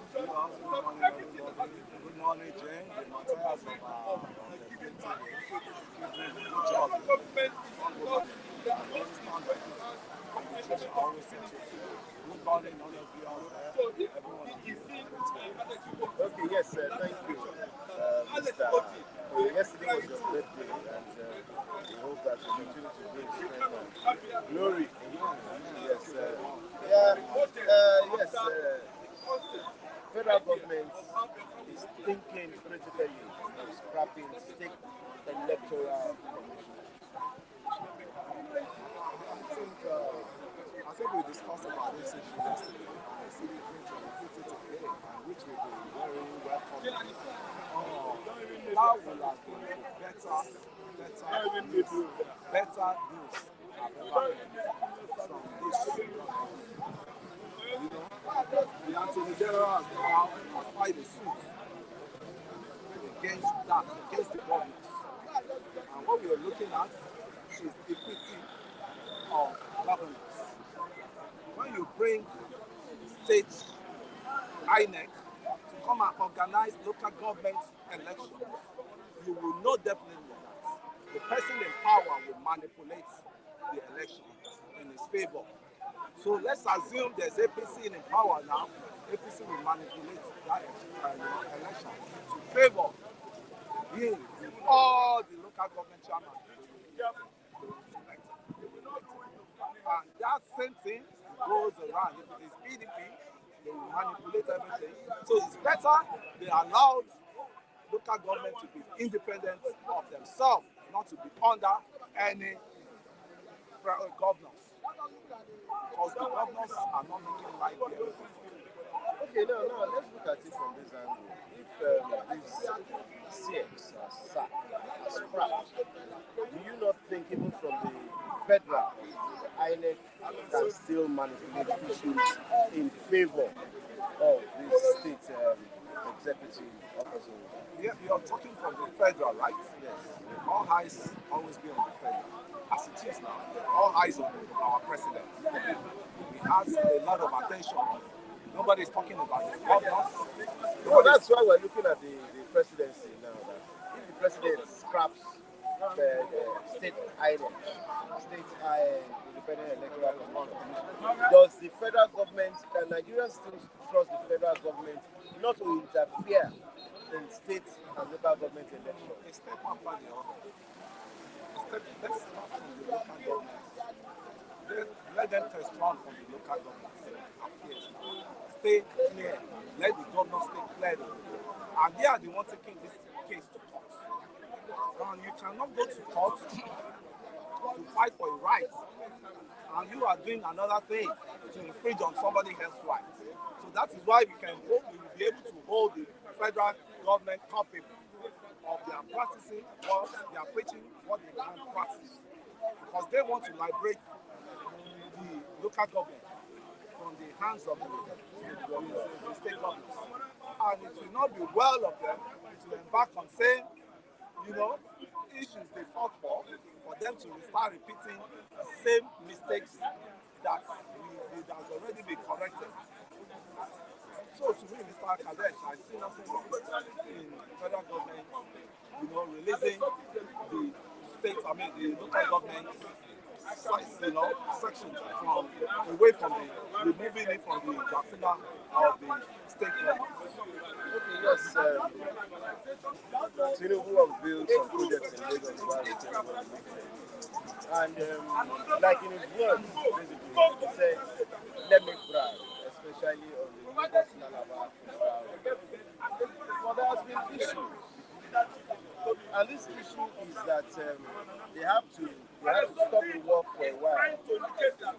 everybody. Good morning, Jane. The materials of good job. Good morning, all of you out there. Everyone Okay, yes, thank you, Mr. Yesterday was your birthday, and we hope that you continue to bring strength and glory. Yes, yes. Federal government is thinking critically of scrapping state electoral commission. I think we discussed about this issue yesterday. I see we going to repeat it today, and which will be very welcome. That will have been better news from this. The Attorney General has filed a suit against that, against the government. And what we are looking at is equity of governance. When you bring state INEC to come and organize local government elections, you will know definitely that the person in power will manipulate the election in his favor. So let's assume there's APC in power now. APC will manipulate that election to favor him with all the local government chairmen. And that same thing goes around. If it is PDP, they will manipulate everything. So it's better they allowed local government to be independent of themselves, not to be under any governors. Because the governors are not making life there. Okay, now let's look at it from this angle. If these CX are sacked, are scrapped, do you not think even from the federal, INEC can still manipulate issues in favor of this state executive officers? Yeah, you're talking from the federal, right? Yes. All eyes always be on the federal. As it is now, all eyes on our president. He has a lot of attention. Nobody is talking about the governors. No, that's why we're looking at the presidency now. That if the president scraps the state INEC, state independent electoral commission, does the federal government, can Nigeria still trust the federal government not to interfere in state and local government elections? A step after the other. Let's start from the local government. Let them test run from the local government affairs. Stay clear. Let the governor stay clear. And they are the ones taking this case to court. And you cannot go to court to fight for a right, and you are doing another thing to infringe on somebody else's right. So that is why we will be able to hold the federal government culpable of their practicing what they are preaching, what they can practice. Because they want to liberate the local government from the hands of the state government. And it will not be well of them to embark on saying, issues they fought for them to start repeating the same mistakes that has already been corrected. So to me, Mr. Kadesh, I see nothing wrong in federal government, releasing the local government section away from removing it from the draftina of the state government. Okay, yes, Tinubu unveiled some projects in Lagos while he and like in his words, basically, he said, let me brag, especially on the Lagos Calabar Coastal. But there has been issues. And this issue is that they have to stop the work for a while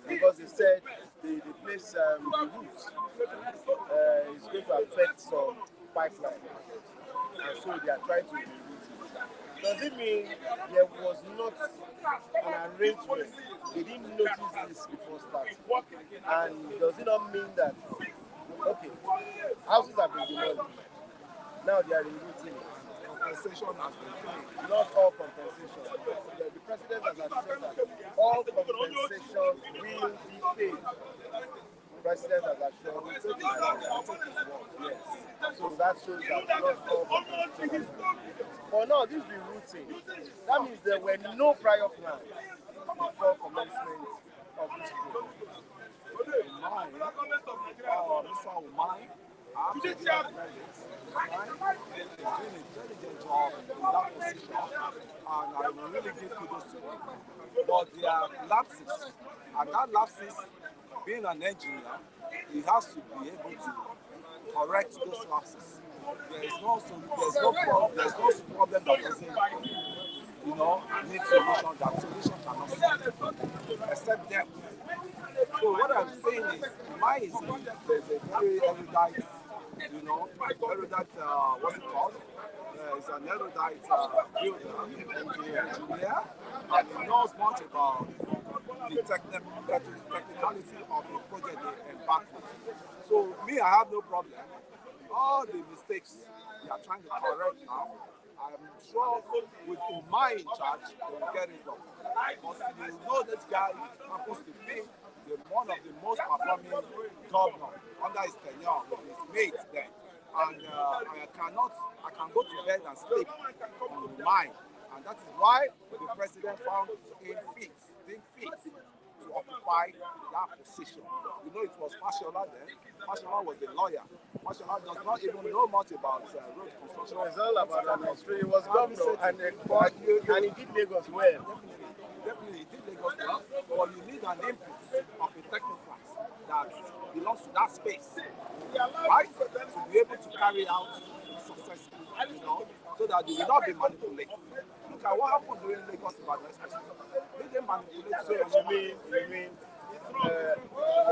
because they said the place, the route is going to affect some pipelines. And so they are trying to reroute it. Does it mean there was not an arrangement? They didn't notice this before starting. And does it not mean that, okay, houses have been demolished, now they are rerouting it? Compensation has been paid. Not all compensation. The president has assured that all compensation will be paid. The president has assured yes. So that shows that not all compensation. For now, this rerouting, that means there were no prior plans before commencement of this program. Mr. Umai, after the amendments, is doing a diligent job in that position, and I will really give kudos to him. But there are lapses, and that lapses, being an engineer, he has to be able to correct those lapses. There's no problem that doesn't, need solution. That solution cannot solve, except depth. So what I'm saying is, mine is there's a very erudite, what's it called? It's an erudite builder, engineer, and he knows much about the technicality of the project they embarked on. So me, I have no problem all the mistakes they are trying to correct now, I'm sure with Umar in charge, they will get it done. Because you know this guy happens to be one of the most performing governors under his tenure with his mates then. And I can go to bed and sleep on Umar. And that is why the president found him fit to occupy that position. You know, it was Fashola then. Fashola was a lawyer. Fashola does not even know much about road construction. So it's all about administration. He was governor and he did Lagos well. Definitely, he did Lagos well, but you need an input of a technocrat that belongs to that space, right? To be able to carry out successfully, you know, so that you will not be manipulated. Look at what happened during Lagos Ibadan especially. They didn't manipulate. So you mean you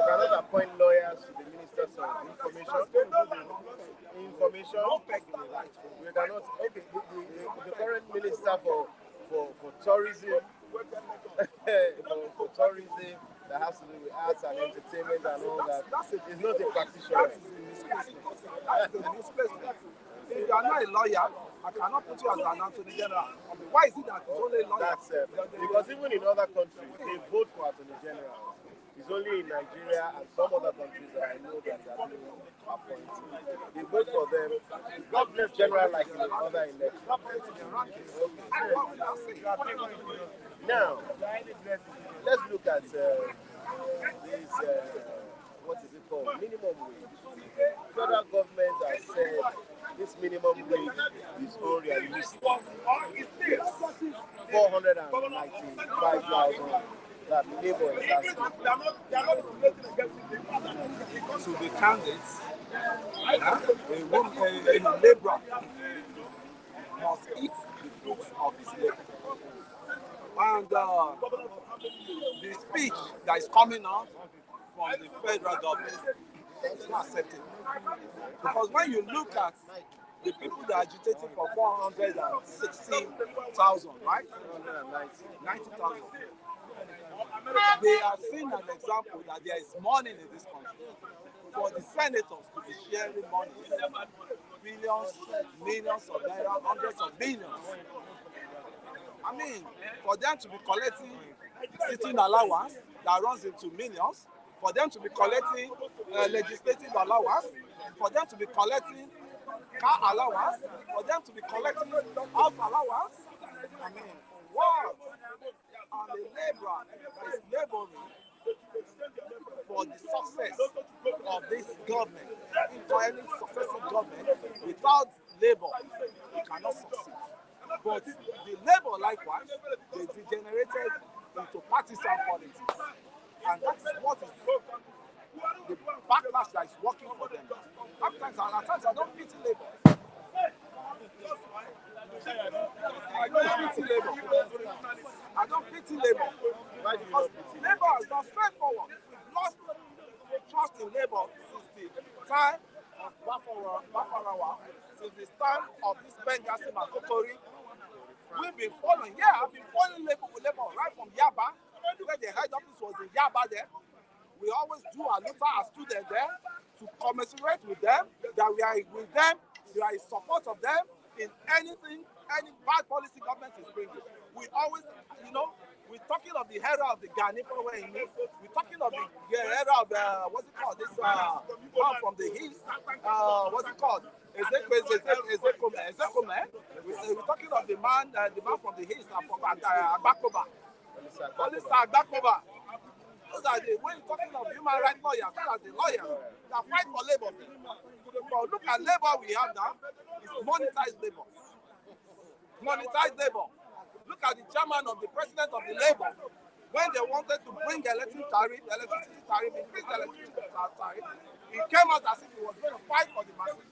cannot appoint lawyers to the ministers of information? Information? We cannot. Okay, the current minister for tourism, for tourism that has to do with arts and entertainment and all that is not a practitioner. That's a misplacement. If you are not a lawyer, I cannot put you as an attorney general. Why is it that it's only lawyers? Because even in other countries, they vote for attorney general. It's only in Nigeria and some other countries that I know that they are being appointed. They vote for them. Not less general like in other elections. Now, let's look at this, what is it called? Minimum wage. Federal government has said this minimum wage is unrealistic. 495,000 that labor is asking. To be candid, a laborer must eat the fruits of his labor. And the speech that is coming out from the federal government is not acceptable. Because when you look at the people that are agitating for 460,000, right? 90,000. They are seeing an example that there is money in this country. For the senators to be sharing money, billions, millions of naira, hundreds of billions. I mean, for them to be collecting sitting allowance that runs into millions, for them to be collecting legislative allowance, for them to be collecting car allowance, for them to be collecting house allowance. I mean, what? And the laborer is laboring for the success of this government. Into any successive government, without labor, you cannot succeed. But the labor, likewise, they degenerated into partisan politics. And that is what is the backlash that is working for them. At times I don't pity labor. I don't pity labor. Because labor has gone straightforward. We've lost trust in labor since the time of Bafarawa, since the time of this Benghazi and Kokori. We've been following, I've been following labor right from Yaba, where the head office was in Yaba there. We always do our students there to commiserate with them, that we are with them, we are in support of them in anything, any bad policy government is bringing. We always, we're talking of the era of the Ghanifa way, we're talking of the era of, what's it called, this man from the east, what's it called? Ezekome. We're talking of the man from the east, Agbakoba. Agbakoba. Those are when you're talking of human rights lawyers, those are the lawyers that fight for labor. But look at labor we have now, it's monetized labor. Monetized labor. Look at the chairman of the president of the labor. When they wanted to bring electricity tariff, increase the electricity tariff, he came out as if he was going to fight for the masses.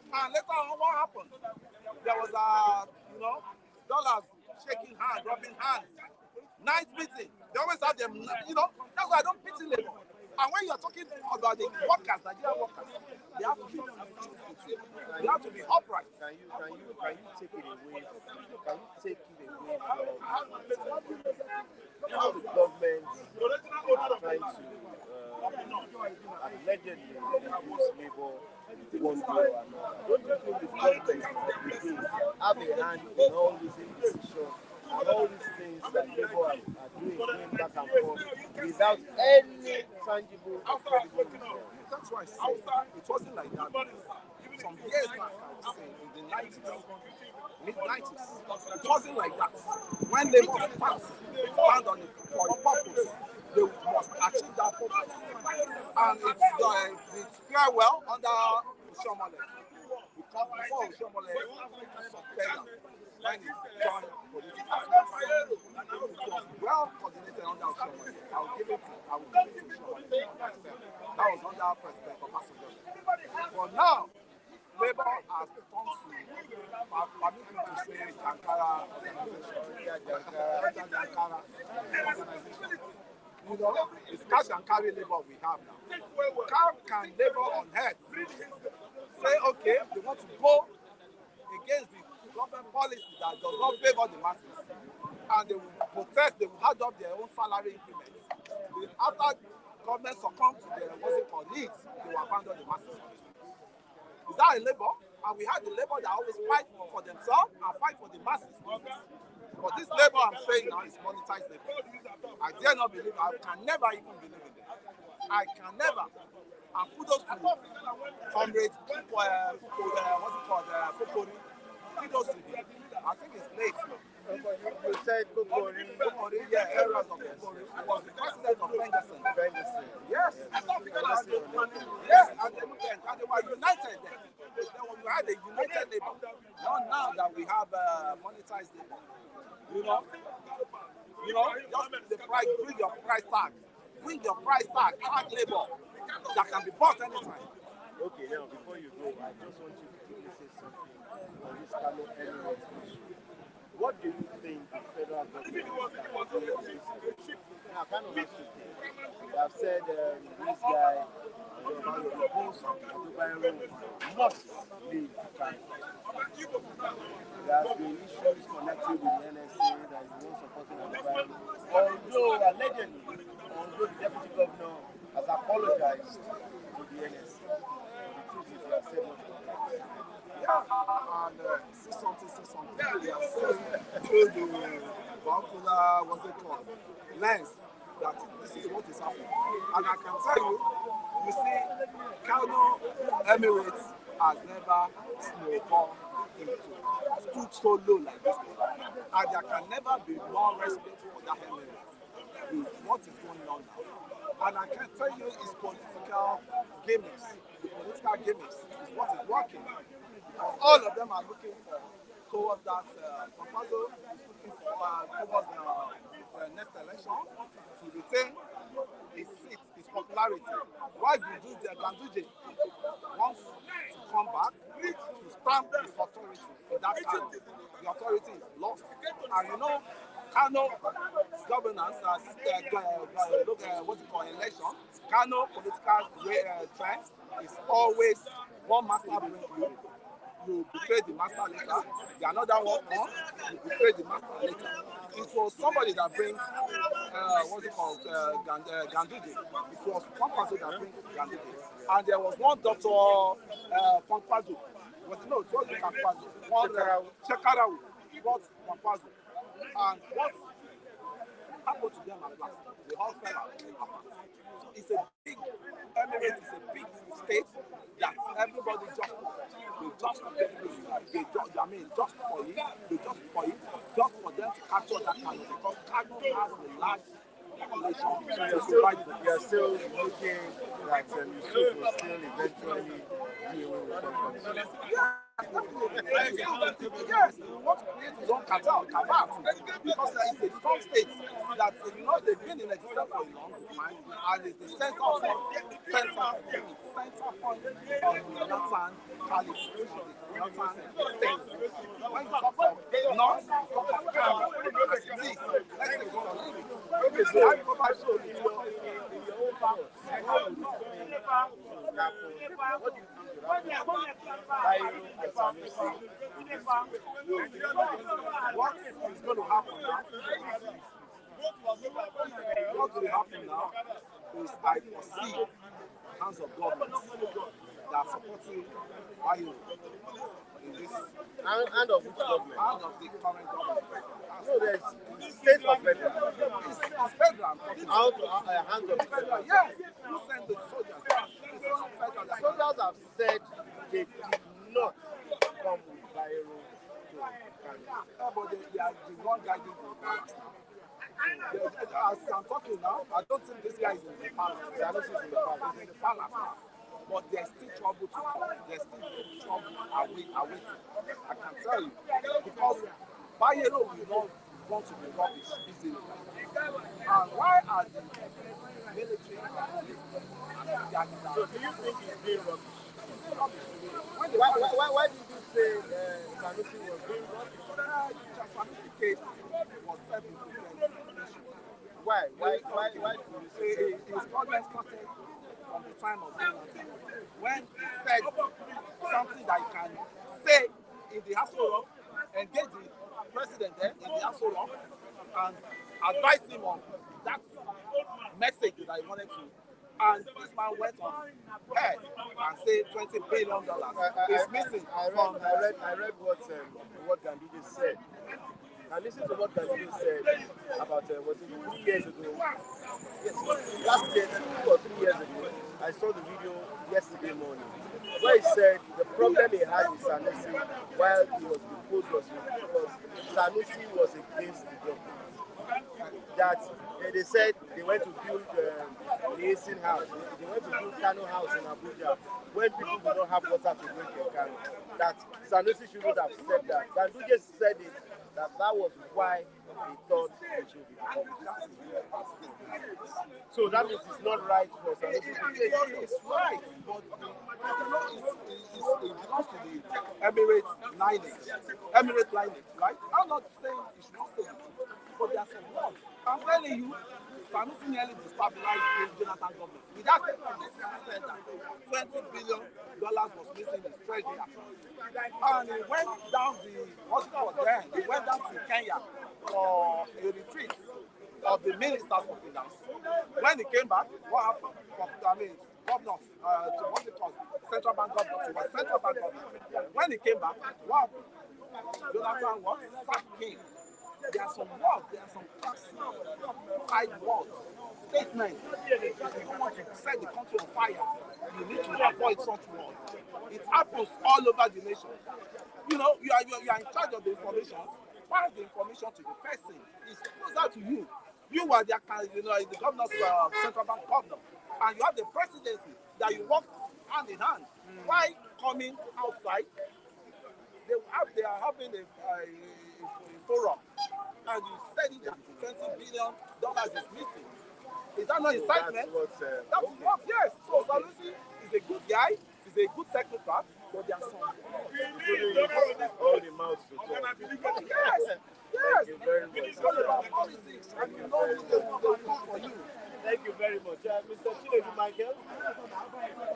And later on, what happened? There was dollars shaking hands, rubbing hands. Nice meeting. They always have them, that's why I don't pity labor. And when you're talking about the workers, Nigerian workers, they have to be truthful. They have to be upright. Can you take it away? Can you take it away from how the government are trying to allegedly use labor one way or another. Don't you think the government of the day have a hand in all these indecisions and all these things that people are doing, going back and forth without any tangible or credible result? That's why I say it wasn't like that. Some years back, I would say, in the 90s, mid-90s, it wasn't like that. When they must stand on it for a purpose, they must achieve that purpose. And it's very well under Shomole. Because before Shomole suspended when he joined political service, it was well coordinated under Shomole. I will give it to Shomole. That was under President Obasanjo. But now, Labour has come to permit me to say Jankara organization. You know, it's cash and carry Labour we have now. How can Labour on head say, okay, they want to go against the government policy that does not favor the masses, and they will protest, they will add up their own salary increments. After government succumb to their needs, they will abandon the masses. Is that a Labour? And we had the Labour that always fight for themselves and fight for the masses. But this Labour I'm saying now is monetized Labour. I dare not believe, I can never even believe in them. I can never. And kudos to comrades, Popori. Kudos to him. I think it's late. You said Popori. Popori, yeah, areas of Popori. He was the president of Benderson. Yes. Yes, and they were united then. We had a united Labour. Not now that we have monetized Labour. You know, just the price, bring your price tag. Bring your price tag, tag Labour. That can be bought anytime. Okay, now before you go, I just want you to quickly say something on this Kano Emirates issue. What do you think the federal government can do on this issue? Now, Kano has to think. They have said this guy, must leave Kano. There has been issues connected with the NSA that is not supporting Adubayo. Although the deputy governor has apologized to the NSA. The truth is, they have said much about it. Yeah, and say something. They are saying through the vernacular, what's it called, lens, that this is what is happening. And I can tell you, you see, Kano Emirates has never snowballed stood so low like this before. And there can never be more respect for that Emirates with what is going on now. And I can tell you, it's political gimmicks. The political gimmicks is what is working. Because all of them are looking towards that proposal, looking towards the next election to retain his seat, his popularity. Why Ganduje wants to come back to stamp his authority in that time. The authority is lost. And you know, Kano governance as election, Kano political trend is always one master bring you betray the master later, the another one comes, you betray the master later. It was somebody that bring Ganduje. It was Pampazo that bring Ganduje. And there was one Dr. Pampazo. It was Pampazo. One Chekarawu. What Pampazo. And what happened to them at last? They all fell apart. So it's a big Emirates, is a big state that everybody just for them to capture that Kano, because Kano has a large population. You're still looking like Yusuf will still eventually be able to Yes, we want to create his own cartel, because it's a strong state that they've been in existence for a long time, and it's the center point of the Northern Caliphate, the Northern state. When you talk of North, you talk of Kano, as it is, let's take it or leave it. Okay, so I provide so in your own power. What do you think what is going to happen now? What will happen now is I foresee hands of government they are supporting Bayo in this And of which government? out of the current government. No, there's state or federal. It's federal. Out hands of It's federal. Yes. You send the soldiers. It's also federal. the soldiers have said they did not come with Bayero to Kano. But they are the one guiding the palace now. As I'm talking now, I don't think this guy is in the palace. They are not in the palace. He's in the palace now. But there's still trouble to come. There's still trouble awaiting. I can tell you. Because Bayero will not want to be rubbish easily. And why are the military So do you think he's being rubbish? when Why did you say Sanusi was being rubbish? the Sanusi case was self-inflicted issue. Why do you say His problem started from the time of Jonathan when he said something that you can say in the House of Rock, engage the president there in the House of Rock, and advise him on that message that he wanted to. And this man went on ahead and said $20 billion is missing from I read what Gandhi said. And listen to what Gandhi said about was it 3 years ago? Yes, last year, 2 or 3 years ago. I saw the video yesterday morning where he said the problem he had with Sanusi while he was deposed was because Sanusi was against the government. That they said they went to build the Asian house. They went to build Kano house in Abuja when people do not have water to drink in Kano. That Sanusi shouldn't have said that. Ganduje said it, that was why he thought it should be. So that means it's not right for Sanusi to say it's right, but it belongs to the Emirates lineage, right? I'm not saying it should not say it, but there's some laws. I'm telling you, Sanusi nearly destabilized the Jonathan government. With that statement, he said that $20 billion was missing in his treasury. And he went down he went down to Kenya for a retreat of the ministers of finance. When he came back, what happened? Governors, to what they call central bank governor, to what central bank governor. When he came back, what happened? Jonathan what? Sacked him. There are some words, there are some classified words, statements. If you want to set the country on fire, you need to avoid such words. It happens all over the nation. You know, you are in charge of the information. Pass the information to the person. It's closer to you. You are the governor's central bank governor, and you have the presidency that you work hand in hand. Why coming outside? They are having a forum, and you said it that $20 billion is missing. Is that not incitement? That is what, yes. So Sanusi is a good guy, he's a good technocrat, but there are some all the mouths to talk. Yes. Thank you very much. It's all about politics, and you know they will come for you. Thank you very much. Mr. Chinedu Michael.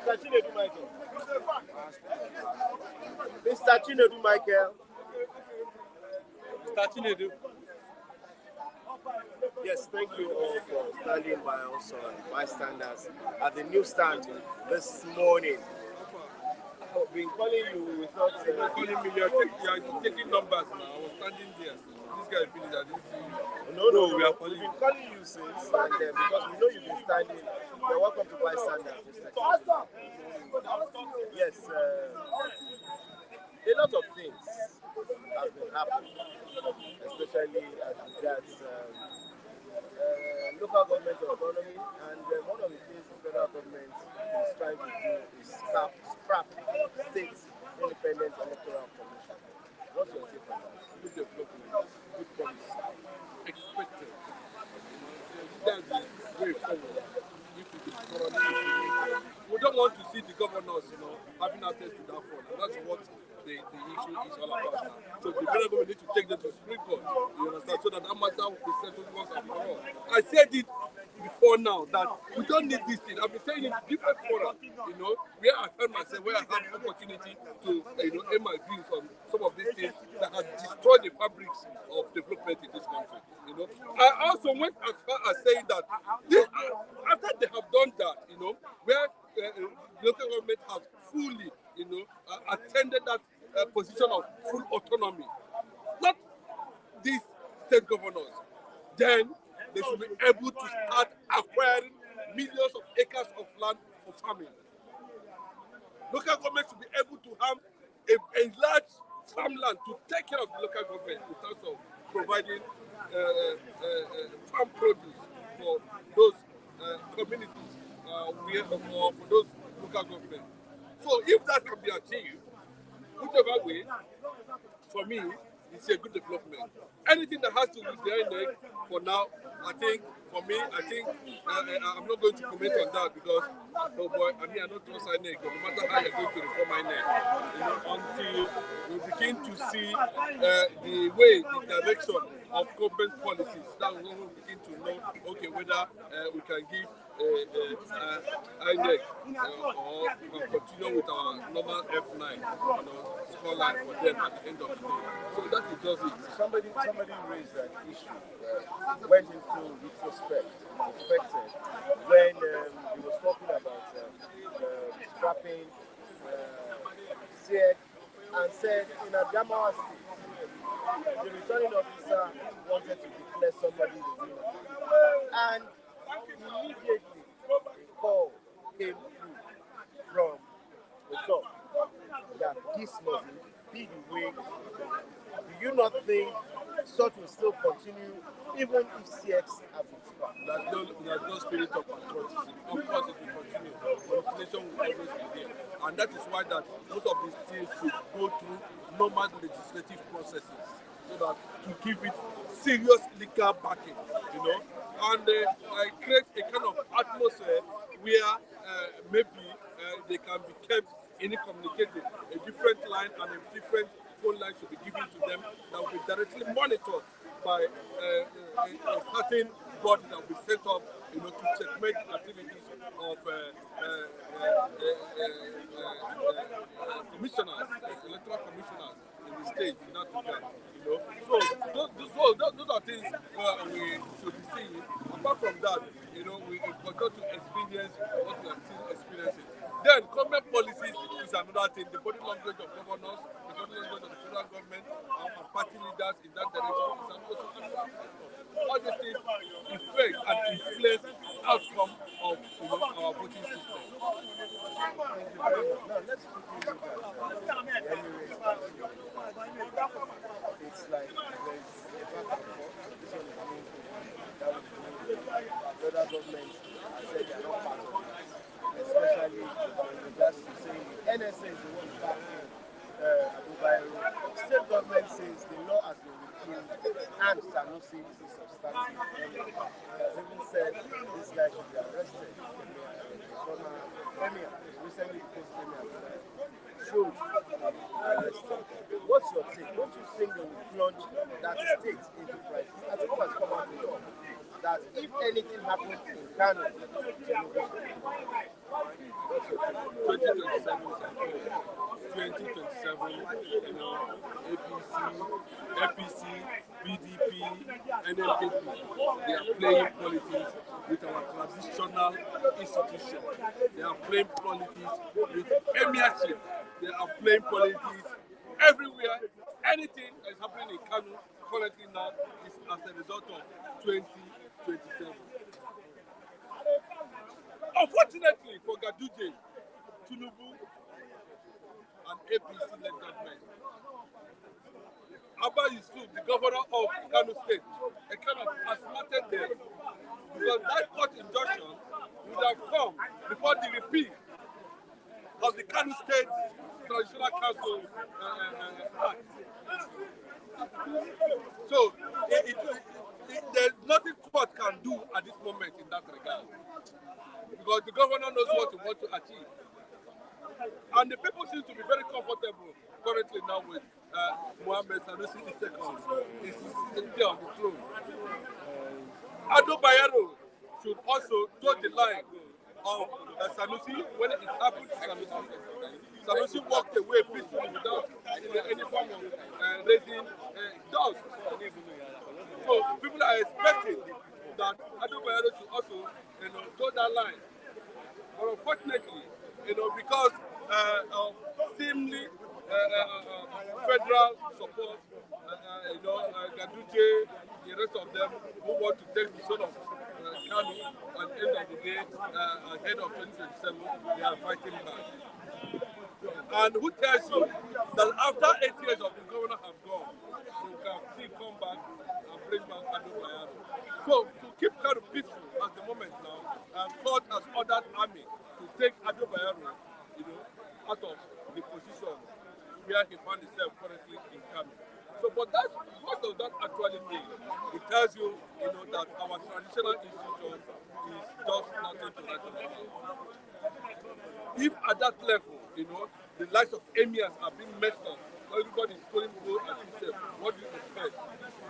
Mr. Chinedu Michael. Mr. Chinedu Michael. Mr. Chinedu. Yes, thank you all for standing by us bystanders at the newsstand this morning. I've been calling you, we thought... Calling me, you're taking numbers now. I was standing there. This guy finished, I didn't see you. No, we are calling we've been calling you since, and because we know you've been standing. You're welcome to bystanders, Mr. Yes, a lot of things have been happening, especially as regards local government autonomy, and one of the things the federal government is trying to do is scrap state independent electoral commission. What's your take on that? Good development, good policy, expected. That's the way forward. If we can thoroughly implement. We don't want to see the governors, having access to that fund, and that's what the issue is all about now. So the federal government need to take them to the Supreme Court, you understand, so that matter will be settled once and for all. I said it before now that we don't need this thing. I've been saying it in different forums, where I find myself, where I have opportunity to, air my views on some of these things that have destroyed the fabrics of development in this country. I also went as far as saying that after they have done that, where local government has full position of full autonomy, not these state governors, then they should be able to start acquiring millions of acres of land for farming. Local government should be able to have a large farmland to take care of the local government in terms of providing farm produce for those communities for those local government. So if that can be achieved, whichever way, for me, it's a good development. Anything that has to do with the INEC, for now, I think, I'm not going to comment on that because, oh boy, I don't trust INEC, no matter how you're going to reform INEC, until we begin to see the way, the direction of government policies, that we will begin to know, okay, whether we can give INEC or continue with our normal F9, scoreline for them at the end of the day. So that is just it. Somebody raised an issue, went into retrospected when he was talking about scrapping SEC and said in Adamawa State, the returning officer wanted to declare somebody the winner. And immediately a call came through from the top that this must be the way. Do you not think such will still continue even if CX have its back? There's no spirit of patriotism. Of course it will continue. Manipulation will always be there. And that is why that most of these things should go through normal legislative processes so that to give it serious legal backing, and create a kind of atmosphere where maybe they can be kept incommunicated. A different line and a different phone line should be given to them that will be directly monitored by a certain body that will be set up, to checkmate activities of commissioners, electoral commissioners in the state in that regard. So those are things we should be seeing. Apart from that, we continue to experience what we are still experiencing. Then government policies is another thing. The body language of governors, the body language of the federal government, and party leaders in that direction is also another factor. All these things affect and influence outcome of our voting system. Now let's quickly look at the Emirates. It's like there's a back and forth. This one is being that was the other governments said they are not part of it. Especially in regards to saying the NSA is the one backing Abu Bayro. State government says the law has been repealed and Sanusi is a substantive enemy. Has even said this guy should be arrested. Former Premier, recently replaced Premier, should be arrested. What's your take? Don't you think they will plunge that state into crisis? As it has come out to talk that if anything happens in Kano, 2027, APC, PDP, NLKP, they are playing politics with our traditional institutions. They are playing politics with emirship. They are playing politics everywhere. Anything that is happening in Kano currently now is as a result of 2027. Unfortunately for Gaduje, Tinubu, and APC-led government, Abba Yusuf, the governor of Kano State, a kind of asthmatic them because that court injunction would have come before the repeal of the Kano State Traditional Council Act. So there's nothing court can do at this moment in that regard because the governor knows what he wants to achieve. And the people seem to be very comfortable currently now with Mohammed Sanusi II. He's there on the throne. Ado Bayero should also toe the line of Sanusi when it happened to Sanusi. Sanusi walked away peacefully without any form of raising dust. So people are expecting that Ado Bayero should also toe that line. But unfortunately, because of seemingly federal support, Gaduje, the rest of them who want to take the son of Kanu at the end of the day, ahead of 2027, they are fighting back. And who tells you that after 8 years of the governor have gone, you can still come back and bring back Ado Bayero? So to keep kind of peaceful at the moment now, court has ordered army to take Ado Bayero, out of the position where he found himself currently in Kano. So, but that, what does that actually mean? It tells you, that our traditional institution is just nothing to write about. If at that level, the likes of emirs are being mentioned, everybody is going to go at himself. What do you expect?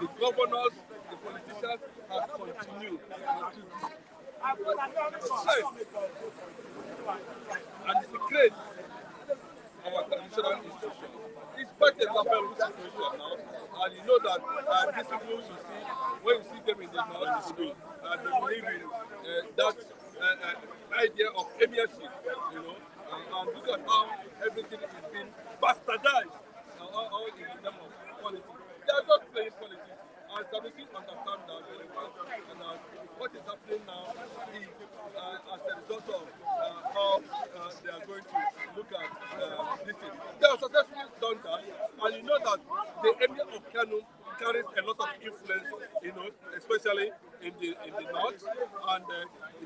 The governors, the politicians have continued to and secret our traditional institution. It's quite a laughable situation now, and you know that these people you see, when you see them in the north, they believe in that idea of emirship, and look at how everything is being bastardized, all in the name of politics. They are just playing politics, and Sanusi understand that very well. And what is happening now is as a result of how they are going to look at this thing. They have successfully done that, and you know that the Emir of Kano carries a lot of influence, especially in the north, and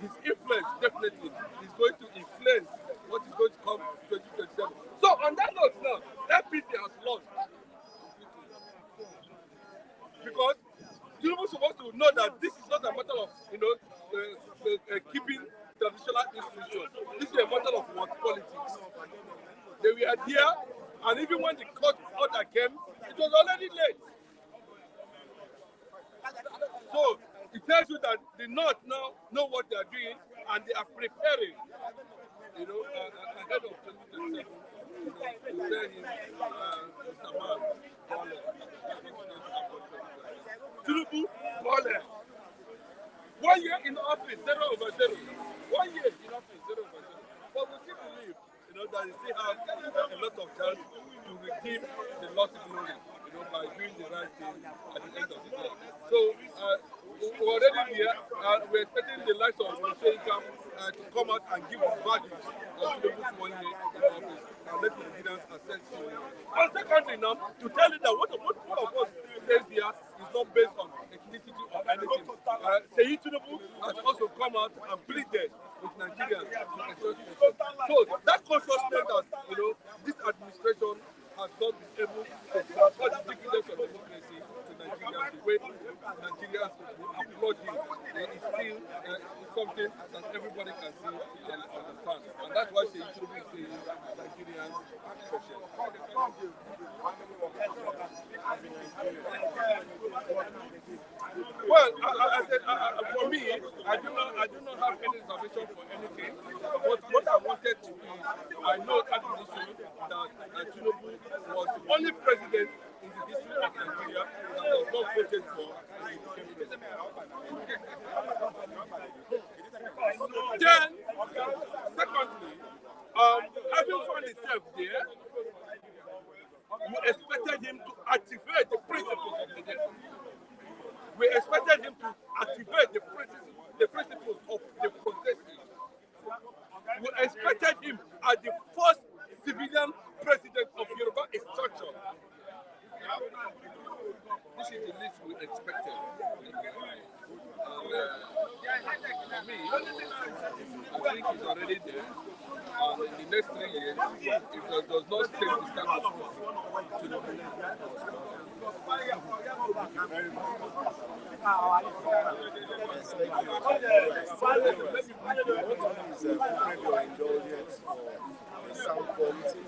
his influence definitely is going to influence what is going to come 2027. So on that note now, APC has lost. Because Tinubu is supposed to know that this is not a matter of, keeping traditional institutions. This is a matter of what politics. They were there, and even when the court order came, it was already late. So it tells you that the North now know what they are doing, and they are preparing, ahead of 2027. Tell him, Mr. Man, Tinubu, Bole. 1 year in office, 0 over 0. 1 year in office, 0 over 0. But we still believe, that he still have a lot of chance to redeem the lost glory, by doing the right thing at the end of the day. So we're already here. We're expecting the likes of Sheikha to come out and give his verdict on Tinubu's 1 year in office and let the Nigerians assess him. And secondly, now to tell you that what of us says here is not based on ethnicity or anything. Seyi Tinubu has also come out and pleaded with Nigerians to exert. So that consciousness that this administration has not been able to transfer the dividends of democracy to Nigerians the way Nigerians will applaud him. It's still something that everybody can see and understand. And that's why Seyi Tinubu is saying Nigerians special. Well, I said, for me, I do not have any reservation for anything. But what I wanted to do is, I know at the issue that Tinubu was the only president in the history of Nigeria that was not voted for and he became president. Then, secondly, having found himself there, we expected him to activate the principles of the nation. We expected him to activate the principles of the progressive. We expected him as the first civilian president of Yoruba structure. This is the least we expected. For me, I think he's already there. In the next 3 years, if there does not take the status quo,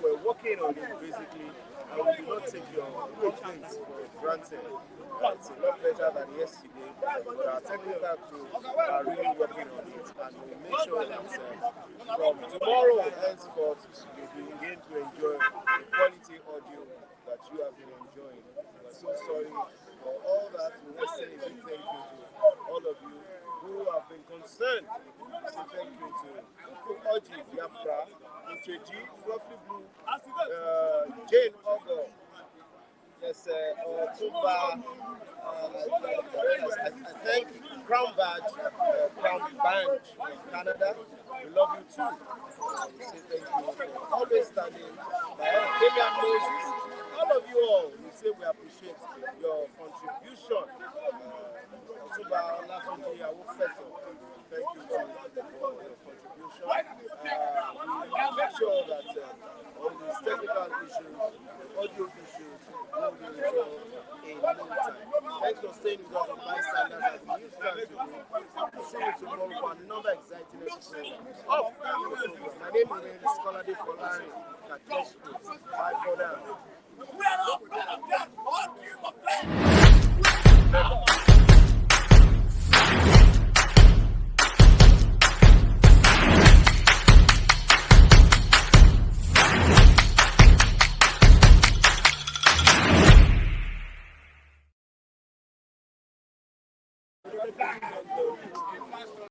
we're working on it basically, and we do not take your complaints for granted. It's a lot better than yesterday, but our technical crew are really working on it, and we'll make sure that from tomorrow and henceforth, you'll begin to enjoy the quality audio that you have been enjoying. We're so sorry for all that. We want to say a big thank you to all of you who have been concerned. Say thank you to Oji Biafra, Mr. G, Fluffy Blue, Jane Ogo, Otuba, I thank Crown Badge, Crown Bank in Canada. We love you too. We say thank you for always standing by us. Damian Moses, all of you all, we say we appreciate your contribution. Otuba Olatunji Awofeso, thank you for your contribution. We make sure that all these technical issues, audio issues, will be resolved in no time. Thanks for staying with us on Bystanders as we start to do. To see you tomorrow for another exciting episode of the program. My name is Skolade Folari. Bye for now.